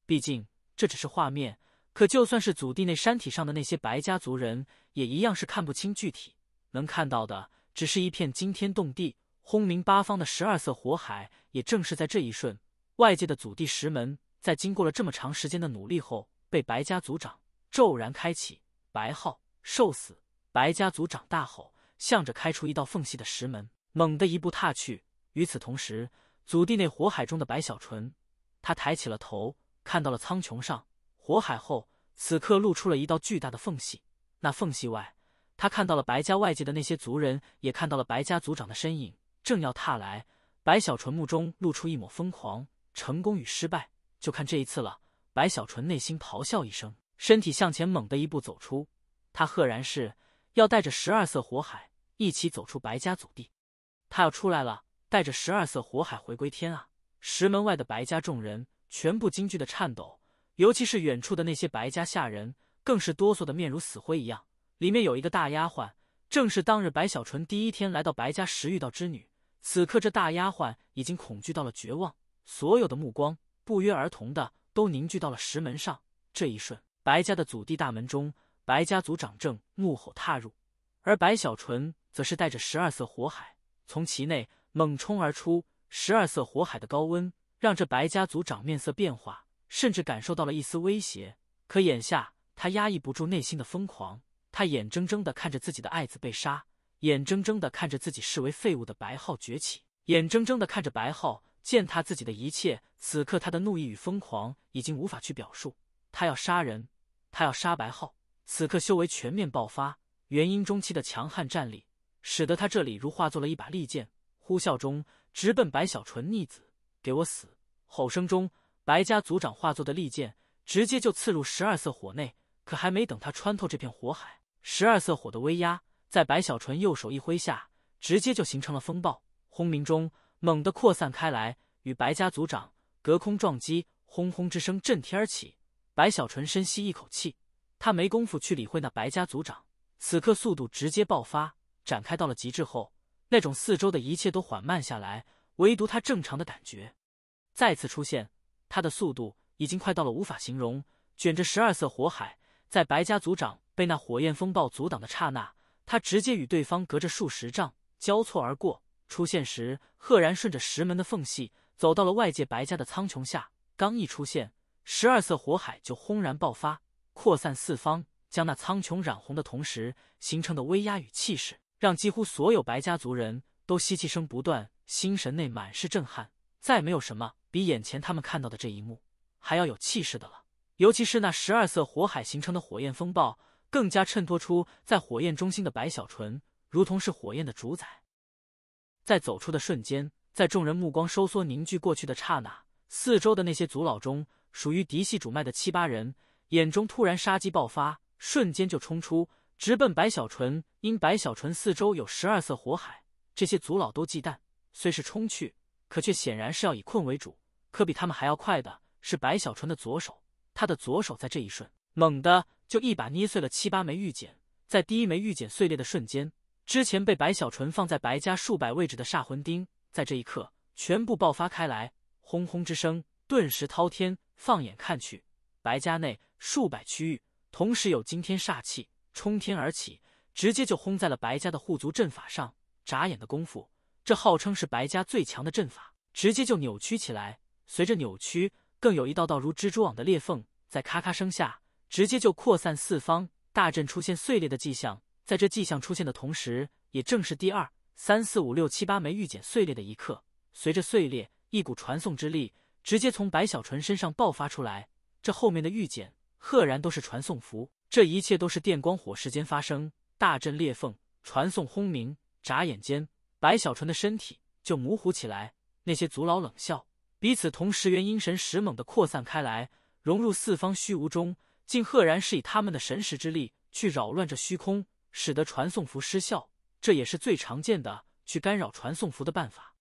毕竟这只是画面，可就算是祖地内山体上的那些白家族人，也一样是看不清具体，能看到的只是一片惊天动地、轰鸣八方的12色火海。也正是在这一瞬，外界的祖地石门在经过了这么长时间的努力后，被白家族长骤然开启。白浩受死！白家族长大吼，向着开出一道缝隙的石门猛地一步踏去。与此同时，祖地内火海中的白小纯，他抬起了头，看到了苍穹上火海后，此刻露出了一道巨大的缝隙。那缝隙外，他看到了白家外界的那些族人，也看到了白家族长的身影，正要踏来。白小纯目中露出一抹疯狂，成功与失败，就看这一次了。白小纯内心咆哮一声，身体向前猛地一步走出。他赫然是要带着12色火海一起走出白家祖地。他要出来了，带着12色火海回归天啊！石门外的白家众人全部惊惧的颤抖，尤其是远处的那些白家下人，更是哆嗦的面如死灰一样。里面有一个大丫鬟，正是当日白小纯第一天来到白家时遇到之女。此刻这大丫鬟已经恐惧到了绝望，所有的目光不约而同的都凝聚到了石门上。这一瞬，白家的祖地大门中，白家族长正怒吼踏入，而白小纯则是带着12色火海从其内猛冲而出。12色火海的高温让这白家族长面色变化，甚至感受到了一丝威胁。可眼下他压抑不住内心的疯狂，他眼睁睁地看着自己的爱子被杀，眼睁睁地看着自己视为废物的白浩崛起，眼睁睁地看着白浩践踏自己的一切。此刻他的怒意与疯狂已经无法去表述，他要杀人，他要杀白浩。此刻修为全面爆发，元婴中期的强悍战力使得他这里如化作了一把利剑，呼啸中直奔白小纯逆子。给我死！吼声中，白家族长化作的利剑直接就刺入12色火内。可还没等他穿透这片火海，12色火的威压在白小纯右手一挥下，直接就形成了风暴，轰鸣中猛地扩散开来，与白家族长隔空撞击，轰轰之声震天而起。白小纯深吸一口气，他没工夫去理会那白家族长，此刻速度直接爆发，展开到了极致后，那种四周的一切都缓慢下来，唯独他正常的感觉再次出现。他的速度已经快到了无法形容，卷着12色火海，在白家族长被那火焰风暴阻挡的刹那，他直接与对方隔着数十丈交错而过，出现时赫然顺着石门的缝隙走到了外界白家的苍穹下。刚一出现，12色火海就轰然爆发，扩散四方，将那苍穹染红的同时形成的威压与气势，让几乎所有白家族人都吸气声不断，心神内满是震撼。再没有什么比眼前他们看到的这一幕还要有气势的了，尤其是那12色火海形成的火焰风暴，更加衬托出在火焰中心的白小纯如同是火焰的主宰。在走出的瞬间，在众人目光收缩凝聚过去的刹那，四周的那些族老中属于嫡系主脉的7、8人眼中突然杀机爆发，瞬间就冲出，直奔白小纯。因白小纯四周有12色火海，这些族老都忌惮，虽是冲去，可却显然是要以困为主。可比他们还要快的是白小纯的左手，他的左手在这一瞬猛地就一把捏碎了7、8枚玉简。在第一枚玉简碎裂的瞬间，之前被白小纯放在白家数百位置的煞魂钉，在这一刻全部爆发开来，轰轰之声顿时滔天。放眼看去，白家内数百区域同时有惊天煞气冲天而起，直接就轰在了白家的护族阵法上。眨眼的功夫，这号称是白家最强的阵法直接就扭曲起来，随着扭曲，更有一道道如蜘蛛网的裂缝在咔咔声下直接就扩散四方，大阵出现碎裂的迹象。在这迹象出现的同时，也正是第2、3、4、5、6、7、8枚玉简碎裂的一刻。随着碎裂，一股传送之力直接从白小纯身上爆发出来，这后面的玉简赫然都是传送符。这一切都是电光火石间发生，大阵裂缝，传送轰鸣。眨眼间，白小纯的身体就模糊起来。那些族老冷笑，彼此同时元阴神石猛地扩散开来，融入四方虚无中，竟赫然是以他们的神识之力去扰乱这虚空，使得传送符失效。这也是最常见的去干扰传送符的办法。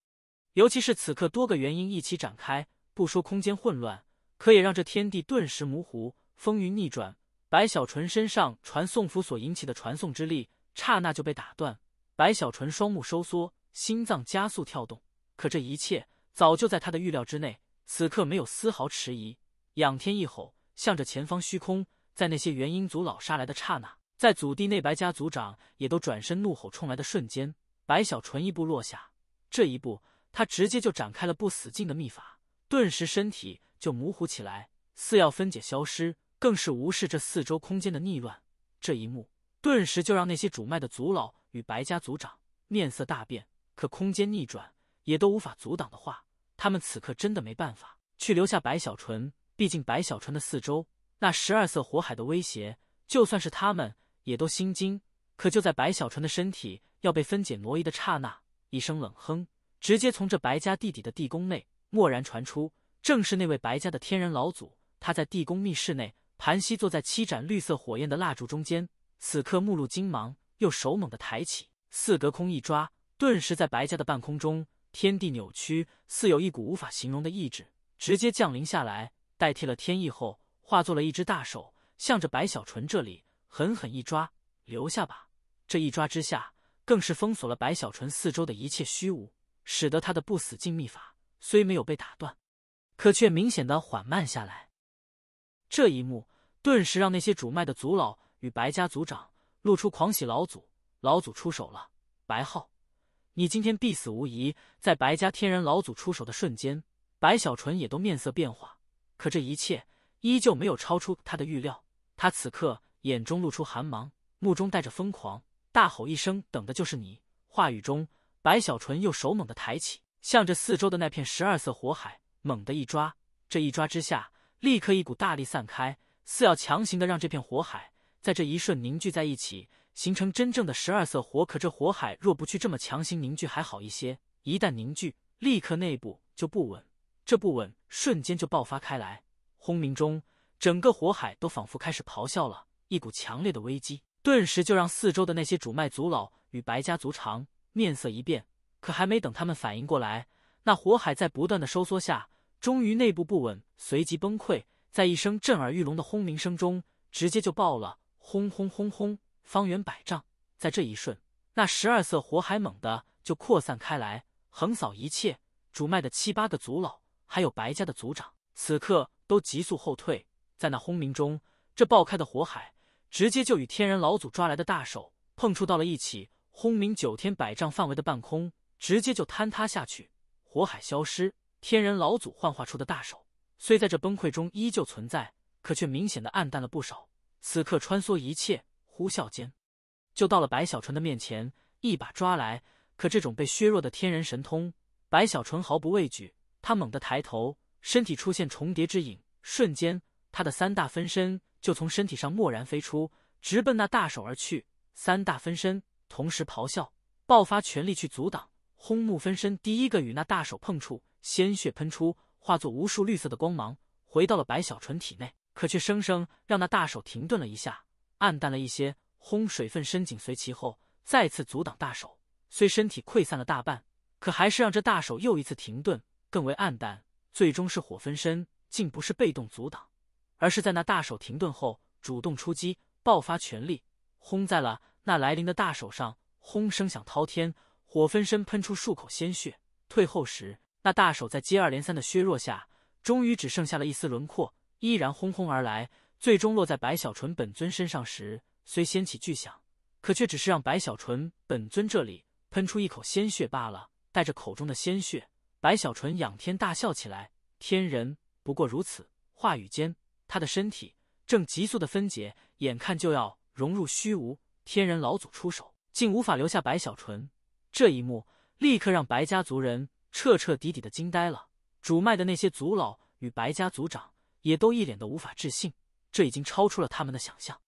尤其是此刻多个元因一起展开，不说空间混乱，可也让这天地顿时模糊，风云逆转。白小纯身上传送符所引起的传送之力刹那就被打断，白小纯双目收缩，心脏加速跳动。可这一切早就在他的预料之内，此刻没有丝毫迟疑，仰天一吼，向着前方虚空。在那些元婴族老杀来的刹那，在祖地内白家族长也都转身怒吼冲来的瞬间，白小纯一步落下。这一步，他直接就展开了不死境的秘法，顿时身体就模糊起来，似要分解消失，更是无视这四周空间的逆乱。这一幕顿时就让那些主脉的族老与白家族长面色大变。可空间逆转也都无法阻挡的话，他们此刻真的没办法去留下白小纯。毕竟白小纯的四周那12色火海的威胁，就算是他们也都心惊。可就在白小纯的身体要被分解挪移的刹那，一声冷哼直接从这白家地底的地宫内蓦然传出，正是那位白家的天人老祖。他在地宫密室内盘膝坐在7盏绿色火焰的蜡烛中间，此刻目露金芒，又手猛地抬起，四隔空一抓，顿时在白家的半空中，天地扭曲，似有一股无法形容的意志直接降临下来，代替了天意后，化作了一只大手，向着白小纯这里狠狠一抓。留下吧！这一抓之下，更是封锁了白小纯四周的一切虚无，使得他的不死境秘法虽没有被打断，可却明显的缓慢下来。这一幕顿时让那些主脉的族老与白家族长露出狂喜。老祖出手了，白浩，你今天必死无疑。在白家天人老祖出手的瞬间，白小纯也都面色变化。可这一切依旧没有超出他的预料，他此刻眼中露出寒芒，目中带着疯狂，大吼一声，等的就是你。话语中，白小纯又手猛地抬起，向着四周的那片12色火海猛地一抓。这一抓之下，立刻一股大力散开，似要强行的让这片火海在这一瞬凝聚在一起，形成真正的12色火。可这火海若不去这么强行凝聚还好一些，一旦凝聚，立刻内部就不稳，这不稳瞬间就爆发开来。轰鸣中，整个火海都仿佛开始咆哮了，一股强烈的危机顿时就让四周的那些主脉族老与白家族长面色一变。可还没等他们反应过来，那火海在不断的收缩下，终于内部不稳，随即崩溃，在一声震耳欲聋的轰鸣声中直接就爆了。轰轰轰轰，方圆100丈。在这一瞬，那12色火海猛地就扩散开来，横扫一切。主脉的7、8个族老还有白家的族长此刻都急速后退。在那轰鸣中，这爆开的火海直接就与天人老祖抓来的大手碰触到了一起，轰鸣9天100丈范围的半空直接就坍塌下去。火海消失，天人老祖幻化出的大手虽在这崩溃中依旧存在，可却明显的暗淡了不少。此刻穿梭一切，呼啸间就到了白小纯的面前，一把抓来。可这种被削弱的天人神通，白小纯毫不畏惧。他猛地抬头，身体出现重叠之影，瞬间他的3大分身就从身体上蓦然飞出，直奔那大手而去。3大分身同时咆哮，爆发全力去阻挡。轰木分身第一个与那大手碰触，鲜血喷出，化作无数绿色的光芒回到了白小纯体内，可却生生让那大手停顿了一下，暗淡了一些。轰水分身紧随其后，再次阻挡大手，虽身体溃散了大半，可还是让这大手又一次停顿，更为暗淡。最终是火分身竟不是被动阻挡，而是在那大手停顿后主动出击，爆发全力轰在了那来临的大手上。轰声响滔天，火分身喷出数口鲜血。退后时，那大手在接二连三的削弱下，终于只剩下了一丝轮廓，依然轰轰而来，最终落在白小纯本尊身上时，虽掀起巨响，可却只是让白小纯本尊这里喷出一口鲜血罢了。带着口中的鲜血，白小纯仰天大笑起来：“天人不过如此。”话语间，他的身体正急速的分解，眼看就要融入虚无。天人老祖出手，竟无法留下白小纯。这一幕立刻让白家族人彻彻底底的惊呆了。主脉的那些族老与白家族长也都一脸的无法置信，这已经超出了他们的想象。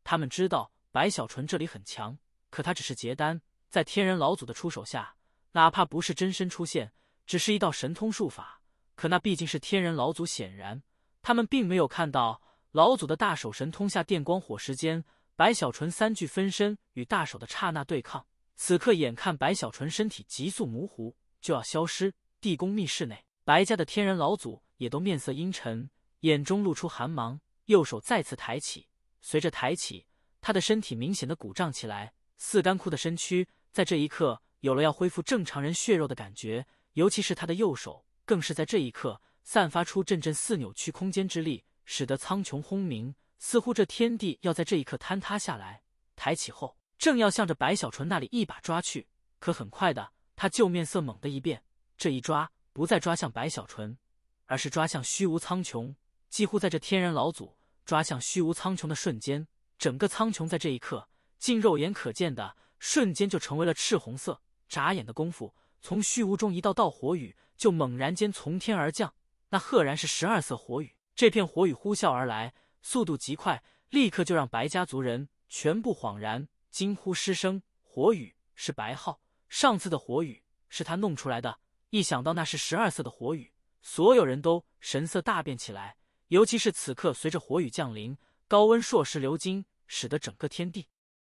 他们知道白小纯这里很强，可他只是结丹，在天人老祖的出手下，哪怕不是真身出现，只是一道神通术法，可那毕竟是天人老祖，显然他们并没有看到老祖的大手神通下电光火石间，白小纯三具分身与大手的刹那对抗。此刻眼看白小纯身体急速模糊，就要消失，地宫密室内，白家的天人老祖也都面色阴沉，眼中露出寒芒，右手再次抬起。随着抬起，他的身体明显的鼓胀起来，似干枯的身躯在这一刻有了要恢复正常人血肉的感觉，尤其是他的右手，更是在这一刻散发出阵阵似扭曲空间之力，使得苍穹轰鸣，似乎这天地要在这一刻坍塌下来。抬起后，正要向着白小纯那里一把抓去，可很快的，他就面色猛地一变，这一抓不再抓向白小纯，而是抓向虚无苍穹。几乎在这天人老祖抓向虚无苍穹的瞬间，整个苍穹在这一刻竟肉眼可见的瞬间就成为了赤红色。眨眼的功夫，从虚无中一道火雨就猛然间从天而降，那赫然是12色火雨。这片火雨呼啸而来，速度极快，立刻就让白家族人全部恍然，惊呼失声。火雨是白浩，上次的火雨是他弄出来的，一想到那是12色的火雨，所有人都神色大变起来。尤其是此刻随着火雨降临，高温硕石流金，使得整个天地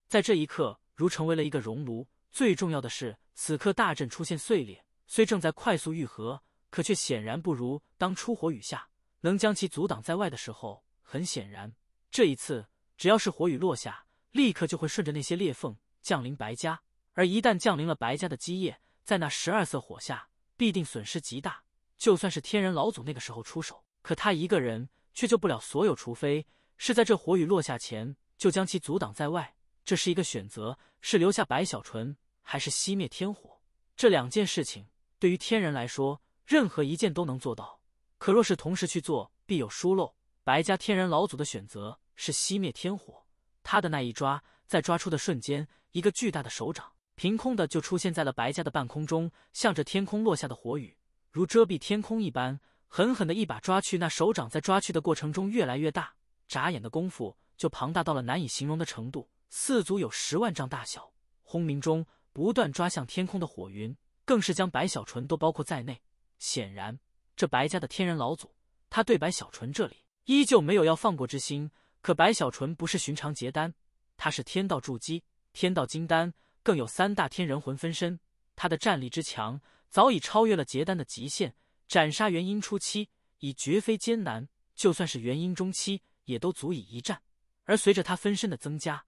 在这一刻如成为了一个熔炉。最重要的是，此刻大阵出现碎裂，虽正在快速愈合，可却显然不如当初火雨下能将其阻挡在外的时候。很显然，这一次只要是火雨落下，立刻就会顺着那些裂缝降临白家，而一旦降临了白家的基业，在那12色火下必定损失极大。就算是天人老祖那个时候出手，可他一个人却救不了所有，除非是在这火雨落下前就将其阻挡在外。这是一个选择，是留下白小纯，还是熄灭天火？这两件事情对于天人来说，任何一件都能做到，可若是同时去做，必有疏漏。白家天人老祖的选择是熄灭天火，他的那一抓，在抓出的瞬间，一个巨大的手掌凭空的就出现在了白家的半空中，向着天空落下的火雨如遮蔽天空一般，狠狠的一把抓去。那手掌在抓去的过程中越来越大，眨眼的功夫就庞大到了难以形容的程度，四足有10万丈大小。轰鸣中不断抓向天空的火云，更是将白小纯都包括在内。显然，这白家的天人老祖，他对白小纯这里依旧没有要放过之心。可白小纯不是寻常结丹，他是天道筑基、天道金丹，更有3大天人魂分身，他的战力之强早已超越了结丹的极限。斩杀元婴初期已绝非艰难，就算是元婴中期也都足以一战。而随着他分身的增加，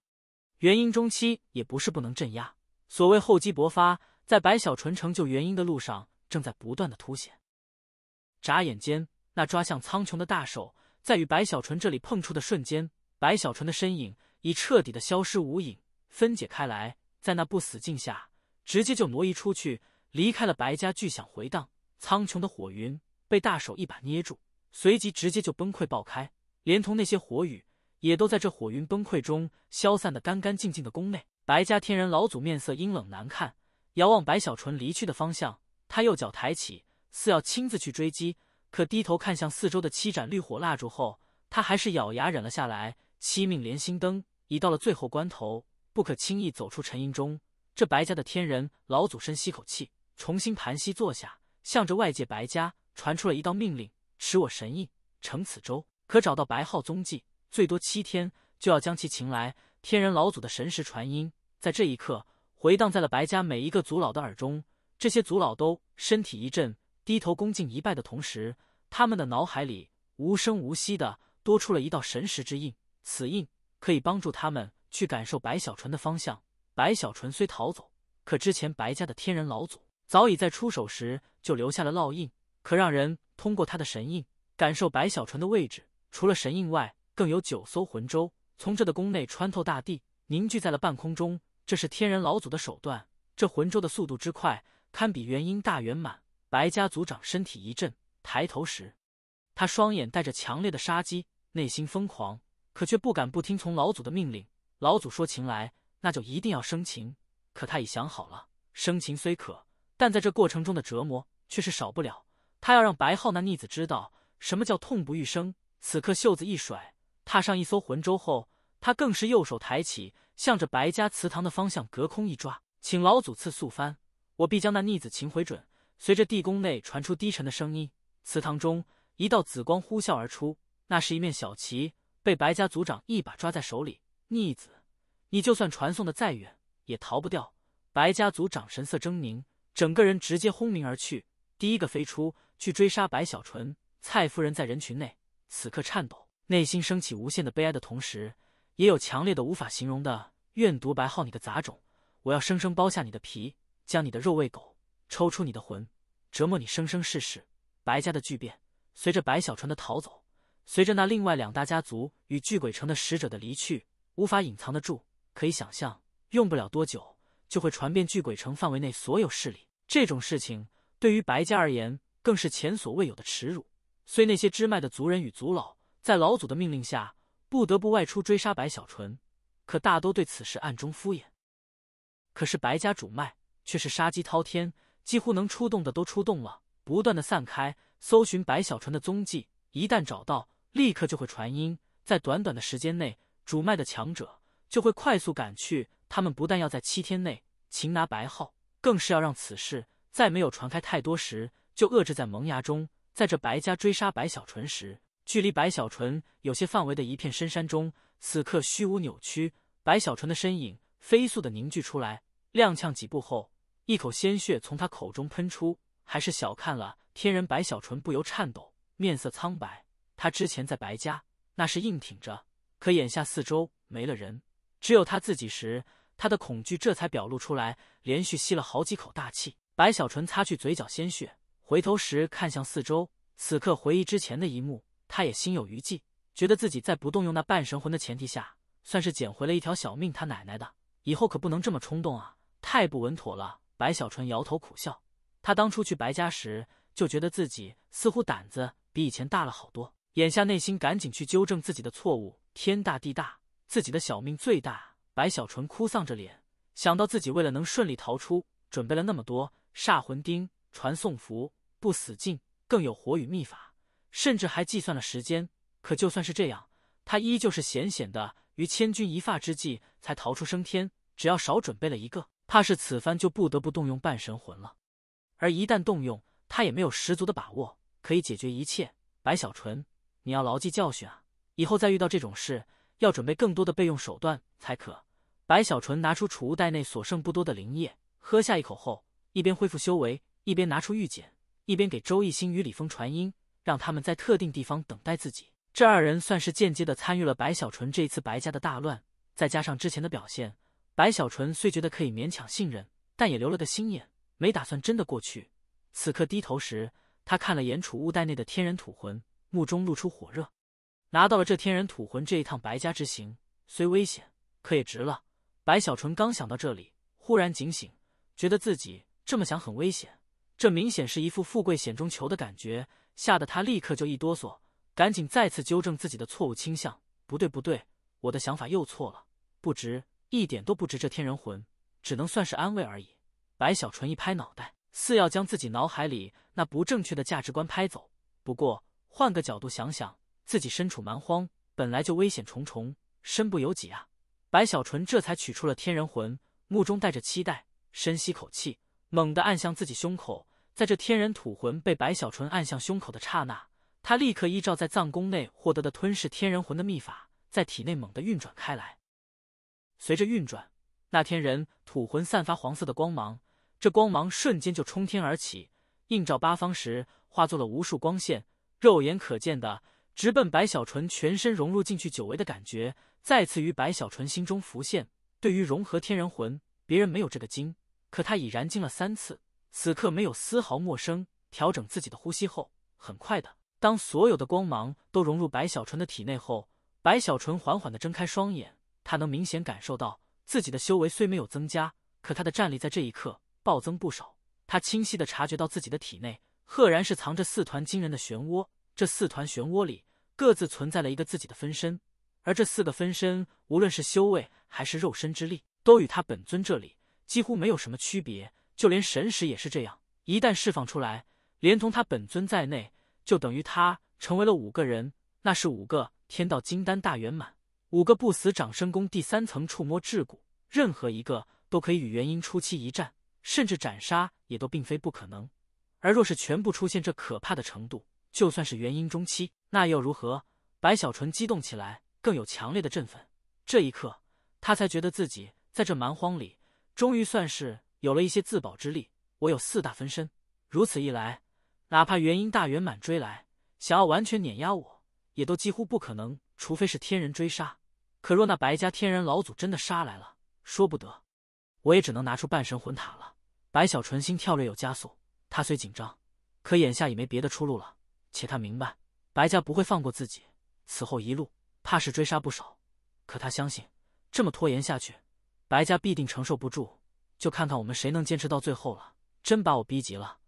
元婴中期也不是不能镇压。所谓厚积薄发，在白小纯成就元婴的路上正在不断的凸显。眨眼间，那抓向苍穹的大手在与白小纯这里碰触的瞬间，白小纯的身影已彻底的消失无影，分解开来，在那不死境下直接就挪移出去，离开了白家。巨响回荡，苍穹的火云被大手一把捏住，随即直接就崩溃爆开，连同那些火雨也都在这火云崩溃中消散得干干净净的宫内。白家天人老祖面色阴冷难看，遥望白小纯离去的方向，他右脚抬起，似要亲自去追击，可低头看向四周的7盏绿火蜡烛后，他还是咬牙忍了下来。七命连心灯已到了最后关头，不可轻易走出沉吟中。这白家的天人老祖深吸口气，重新盘膝坐下，向着外界白家传出了一道命令：持我神印，乘此舟，可找到白浩踪迹，最多7天就要将其擒来。天人老祖的神识传音在这一刻回荡在了白家每一个族老的耳中，这些族老都身体一震，低头恭敬一拜的同时，他们的脑海里无声无息的多出了一道神识之印，此印可以帮助他们去感受白小纯的方向。白小纯虽逃走，可之前白家的天人老祖早已在出手时就留下了烙印，可让人通过他的神印感受白小纯的位置，除了神印外，更有9艘魂舟从这的宫内穿透大地，凝聚在了半空中。这是天人老祖的手段，这魂舟的速度之快，堪比元婴大圆满。白家族长身体一震，抬头时，他双眼带着强烈的杀机，内心疯狂，可却不敢不听从老祖的命令。老祖说情来，那就一定要生情。可他已想好了，生情虽可，但在这过程中的折磨却是少不了。他要让白浩那逆子知道什么叫痛不欲生。此刻袖子一甩，踏上一艘魂舟后，他更是右手抬起，向着白家祠堂的方向隔空一抓，请老祖赐速幡，我必将那逆子擒回准。随着地宫内传出低沉的声音，祠堂中一道紫光呼啸而出，那是一面小旗，被白家族长一把抓在手里。逆子，你就算传送的再远，也逃不掉。白家族长神色狰狞，整个人直接轰鸣而去，第一个飞出去追杀白小纯。蔡夫人在人群内此刻颤抖，内心升起无限的悲哀的同时，也有强烈的无法形容的怨毒。白浩你个杂种，我要生生剥下你的皮，将你的肉喂狗，抽出你的魂，折磨你生生世世。白家的巨变，随着白小纯的逃走，随着那另外2大家族与巨鬼城的使者的离去，无法隐藏得住。可以想象，用不了多久就会传遍巨鬼城范围内所有势力。这种事情对于白家而言，更是前所未有的耻辱。虽那些支脉的族人与族老在老祖的命令下不得不外出追杀白小纯，可大都对此事暗中敷衍。可是白家主脉却是杀机滔天，几乎能出动的都出动了，不断的散开，搜寻白小纯的踪迹。一旦找到，立刻就会传音，在短短的时间内，主脉的强者就会快速赶去。他们不但要在7天内擒拿白浩，更是要让此事在没有传开太多时就遏制在萌芽中。在这白家追杀白小纯时，距离白小纯有些范围的一片深山中，此刻虚无扭曲，白小纯的身影飞速的凝聚出来，踉跄几步后，一口鲜血从他口中喷出。还是小看了天人，白小纯不由颤抖，面色苍白。他之前在白家那是硬挺着，可眼下四周没了人，只有他自己时，他的恐惧这才表露出来，连续吸了好几口大气。白小纯擦去嘴角鲜血，回头时看向四周，此刻回忆之前的一幕，他也心有余悸，觉得自己在不动用那半神魂的前提下，算是捡回了一条小命。他奶奶的，以后可不能这么冲动啊，太不稳妥了。白小纯摇头苦笑，他当初去白家时，就觉得自己似乎胆子比以前大了好多，眼下内心赶紧去纠正自己的错误。天大地大，自己的小命最大。白小纯哭丧着脸，想到自己为了能顺利逃出，准备了那么多煞魂钉、传送符、不死镜，更有火与秘法，甚至还计算了时间。可就算是这样，他依旧是险险的于千钧一发之际才逃出升天，只要少准备了一个，怕是此番就不得不动用半神魂了。而一旦动用，他也没有十足的把握可以解决一切。白小纯，你要牢记教训啊，以后再遇到这种事，要准备更多的备用手段才可。白小纯拿出储物袋内所剩不多的灵液，喝下一口后，一边恢复修为，一边拿出玉简，一边给周逸星与李峰传音，让他们在特定地方等待自己。这2人算是间接的参与了白小纯这一次白家的大乱，再加上之前的表现，白小纯虽觉得可以勉强信任，但也留了个心眼，没打算真的过去。此刻低头时，他看了眼储物袋内的天人土魂，目中露出火热。拿到了这天人土魂，这一趟白家之行虽危险，可也值了。白小纯刚想到这里，忽然警醒，觉得自己这么想很危险，这明显是一副富贵险中求的感觉，吓得他立刻就一哆嗦，赶紧再次纠正自己的错误倾向。不对不对，我的想法又错了，不值，一点都不值这天人魂，只能算是安慰而已。白小纯一拍脑袋，似要将自己脑海里那不正确的价值观拍走。不过换个角度想想，自己身处蛮荒，本来就危险重重，身不由己啊。白小纯这才取出了天人魂，目中带着期待，深吸口气，猛地按向自己胸口。在这天人土魂被白小纯按向胸口的刹那，他立刻依照在藏宫内获得的吞噬天人魂的秘法，在体内猛地运转开来。随着运转，那天人土魂散发黄色的光芒，这光芒瞬间就冲天而起，映照八方时化作了无数光线，肉眼可见的直奔白小纯全身融入进去，久违的感觉再次于白小纯心中浮现。对于融合天人魂，别人没有这个经，可他已燃经了3次，此刻没有丝毫陌生。调整自己的呼吸后，很快的，当所有的光芒都融入白小纯的体内后，白小纯缓缓地睁开双眼，他能明显感受到自己的修为虽没有增加，可他的战力在这一刻暴增不少。他清晰地察觉到自己的体内赫然是藏着4团惊人的漩涡，这4团漩涡里各自存在了一个自己的分身，而这4个分身无论是修为还是肉身之力，都与他本尊这里几乎没有什么区别，就连神识也是这样，一旦释放出来，连同他本尊在内，就等于他成为了5个人，那是5个天道金丹大圆满，5个不死长生功第3层触摸至骨，任何一个都可以与元婴初期一战，甚至斩杀也都并非不可能。而若是全部出现这可怕的程度，就算是元婴中期，那又如何？白小纯激动起来，更有强烈的振奋。这一刻，他才觉得自己在这蛮荒里，终于算是有了一些自保之力。我有4大分身，如此一来，哪怕元婴大圆满追来，想要完全碾压我，也都几乎不可能，除非是天人追杀。可若那白家天人老祖真的杀来了，说不得，我也只能拿出半神魂塔了。白小纯心跳略有加速，他虽紧张，可眼下已没别的出路了。且他明白，白家不会放过自己，此后一路怕是追杀不少。可他相信，这么拖延下去，白家必定承受不住，就看看我们谁能坚持到最后了。真把我逼急了，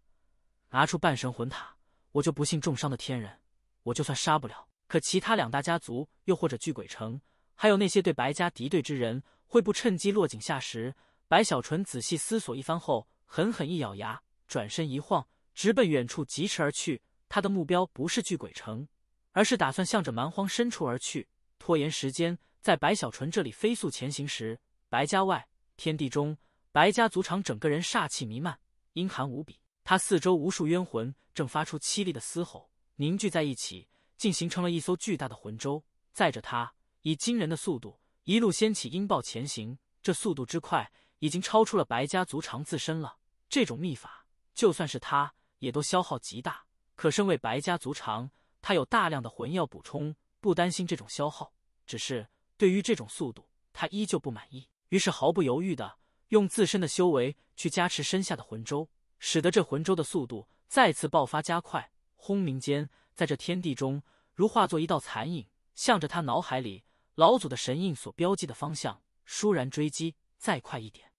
拿出半神魂塔，我就不信重伤的天人，我就算杀不了，可其他2大家族，又或者聚鬼城，还有那些对白家敌对之人，会不趁机落井下石？白小纯仔细思索一番后，狠狠一咬牙，转身一晃，直奔远处疾驰而去。他的目标不是聚鬼城，而是打算向着蛮荒深处而去，拖延时间。在白小纯这里飞速前行时，白家外天地中，白家族长整个人煞气弥漫，阴寒无比。他四周无数冤魂正发出凄厉的嘶吼，凝聚在一起，竟形成了一艘巨大的魂舟，载着他以惊人的速度一路掀起音爆前行。这速度之快，已经超出了白家族长自身了。这种秘法，就算是他也都消耗极大。可身为白家族长，他有大量的魂药补充，不担心这种消耗。只是对于这种速度，他依旧不满意，于是毫不犹豫地用自身的修为去加持身下的魂舟，使得这魂舟的速度再次爆发加快。轰鸣间，在这天地中，如化作一道残影，向着他脑海里老祖的神印所标记的方向倏然追击。再快一点！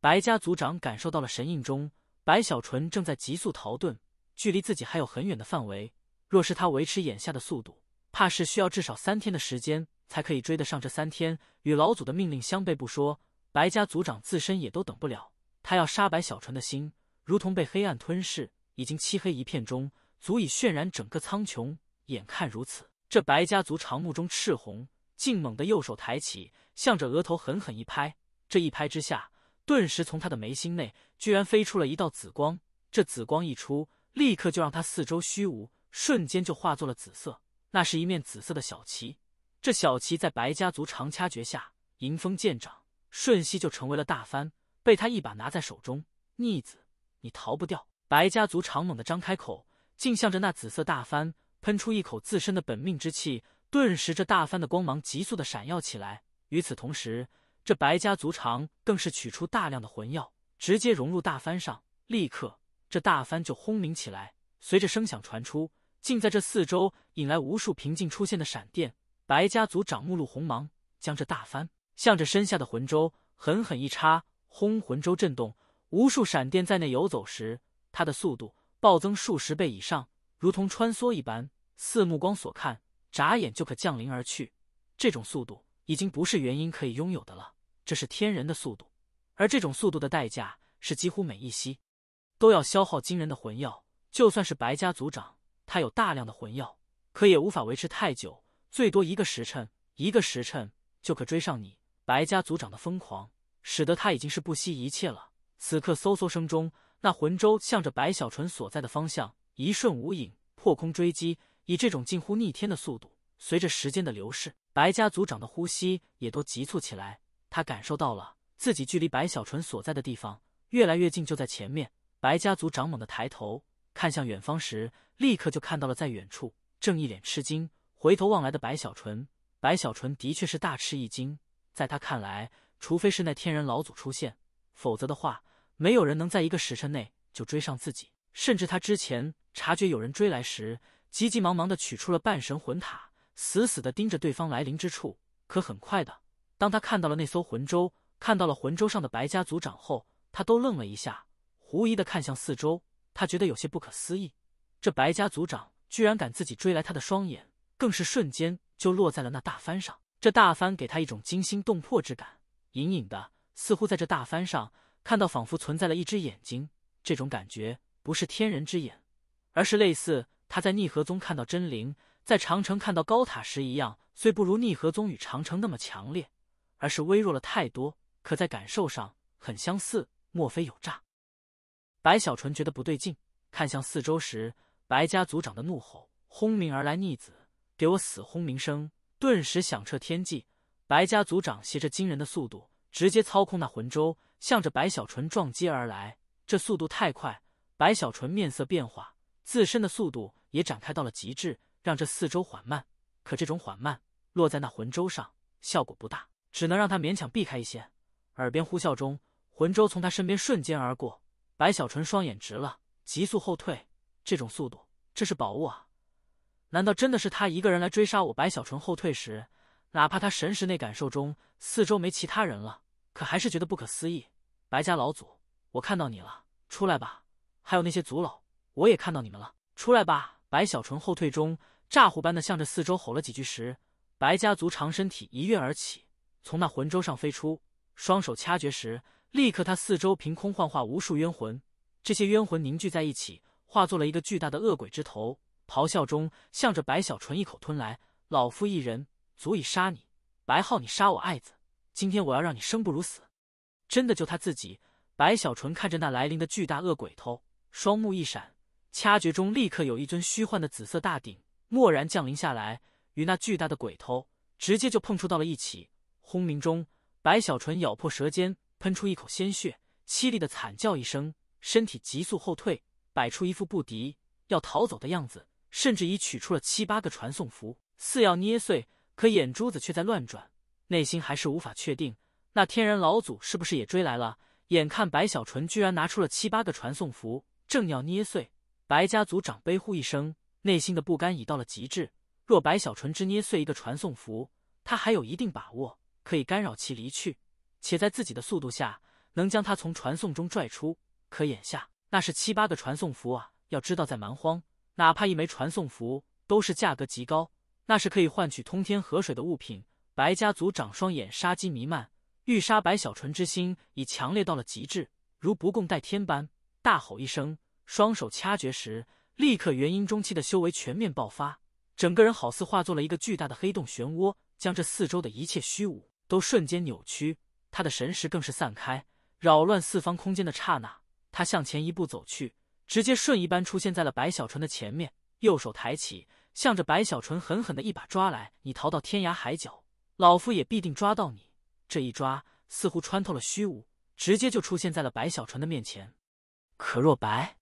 白家族长感受到了神印中白小纯正在急速逃遁，距离自己还有很远的范围。若是他维持眼下的速度，怕是需要至少3天的时间才可以追得上。这3天与老祖的命令相悖不说，白家族长自身也都等不了。他要杀白小纯的心，如同被黑暗吞噬，已经漆黑一片中，足以渲染整个苍穹。眼看如此，这白家族长目中赤红，竟猛地右手抬起，向着额头狠狠一拍。这一拍之下，顿时从他的眉心内居然飞出了一道紫光。这紫光一出，立刻就让他四周虚无，瞬间就化作了紫色。那是一面紫色的小旗，这小旗在白家族长掐诀下迎风渐长，瞬息就成为了大幡，被他一把拿在手中。逆子，你逃不掉！白家族长猛地张开口，竟向着那紫色大幡喷出一口自身的本命之气。顿时这大幡的光芒急速的闪耀起来。与此同时，这白家族长更是取出大量的魂药，直接融入大幡上。立刻这大幡就轰鸣起来，随着声响传出，竟在这四周引来无数平静出现的闪电。白家族长目露红芒，将这大幡向着身下的魂舟狠狠一插，轰！魂舟震动，无数闪电在内游走时，他的速度暴增数十倍以上，如同穿梭一般，似目光所看，眨眼就可降临而去。这种速度已经不是元婴可以拥有的了，这是天人的速度。而这种速度的代价是几乎每一息都要消耗惊人的魂药。就算是白家族长，他有大量的魂药，可也无法维持太久，最多1个时辰，1个时辰就可追上你。白家族长的疯狂使得他已经是不惜一切了。此刻嗖嗖声中，那魂舟向着白小纯所在的方向一瞬无影，破空追击。以这种近乎逆天的速度，随着时间的流逝，白家族长的呼吸也都急促起来。他感受到了自己距离白小纯所在的地方越来越近，就在前面。白家族长猛地抬头看向远方时，立刻就看到了在远处正一脸吃惊回头望来的白小纯。白小纯的确是大吃一惊，在他看来，除非是那天人老祖出现，否则的话，没有人能在1个时辰内就追上自己。甚至他之前察觉有人追来时，急急忙忙地取出了半神魂塔，死死地盯着对方来临之处。可很快的，当他看到了那艘魂舟，看到了魂舟上的白家族长后，他都愣了一下，狐疑地看向四周。他觉得有些不可思议，这白家族长居然敢自己追来，他的双眼更是瞬间就落在了那大帆上。这大帆给他一种惊心动魄之感，隐隐的似乎在这大帆上看到仿佛存在了一只眼睛。这种感觉不是天人之眼，而是类似他在逆河宗看到真灵，在长城看到高塔时一样，虽不如逆河宗与长城那么强烈，而是微弱了太多，可在感受上很相似，莫非有诈？白小纯觉得不对劲，看向四周时，白家族长的怒吼轰鸣而来，逆子，给我死！轰鸣声顿时响彻天际。白家族长携着惊人的速度，直接操控那魂舟，向着白小纯撞击而来。这速度太快，白小纯面色变化，自身的速度也展开到了极致，让这四周缓慢。可这种缓慢落在那魂舟上，效果不大，只能让他勉强避开一些。耳边呼啸中，魂舟从他身边瞬间而过。白小纯双眼直了，急速后退。这种速度，这是宝物啊！难道真的是他一个人来追杀我？白小纯后退时，哪怕他神识内感受中四周没其他人了，可还是觉得不可思议。白家老祖，我看到你了，出来吧！还有那些族老，我也看到你们了，出来吧！白小纯后退中，炸虎般的向着四周吼了几句时，白家族长身体一跃而起，从那魂舟上飞出，双手掐诀时，立刻他四周凭空幻化无数冤魂，这些冤魂凝聚在一起，化作了一个巨大的恶鬼之头，咆哮中向着白小纯一口吞来。老夫一人足以杀你，白浩你杀我爱子，今天我要让你生不如死！真的就他自己？白小纯看着那来临的巨大恶鬼头，双目一闪，掐诀中立刻有一尊虚幻的紫色大鼎蓦然降临下来，与那巨大的鬼头直接就碰触到了一起。轰鸣中，白小纯咬破舌尖，喷出一口鲜血，凄厉的惨叫一声，身体急速后退，摆出一副不敌要逃走的样子，甚至已取出了7、8个传送符，似要捏碎，可眼珠子却在乱转，内心还是无法确定那天人老祖是不是也追来了。眼看白小纯居然拿出了7、8个传送符，正要捏碎，白家族长悲呼一声，内心的不甘已到了极致。若白小纯只捏碎一个传送符，他还有一定把握可以干扰其离去，且在自己的速度下能将他从传送中拽出。可眼下那是7、8个传送符啊！要知道在蛮荒，哪怕一枚传送符都是价格极高，那是可以换取通天河水的物品。白家族长双眼杀机弥漫，欲杀白小纯之心已强烈到了极致，如不共戴天般，大吼一声，双手掐诀时，立刻元婴中期的修为全面爆发，整个人好似化作了一个巨大的黑洞漩涡，将这四周的一切虚无都瞬间扭曲。他的神识更是散开，扰乱四方空间的刹那，他向前一步走去，直接瞬移般出现在了白小纯的前面，右手抬起，向着白小纯狠狠的一把抓来。你逃到天涯海角，老夫也必定抓到你！这一抓似乎穿透了虚无，直接就出现在了白小纯的面前。可若白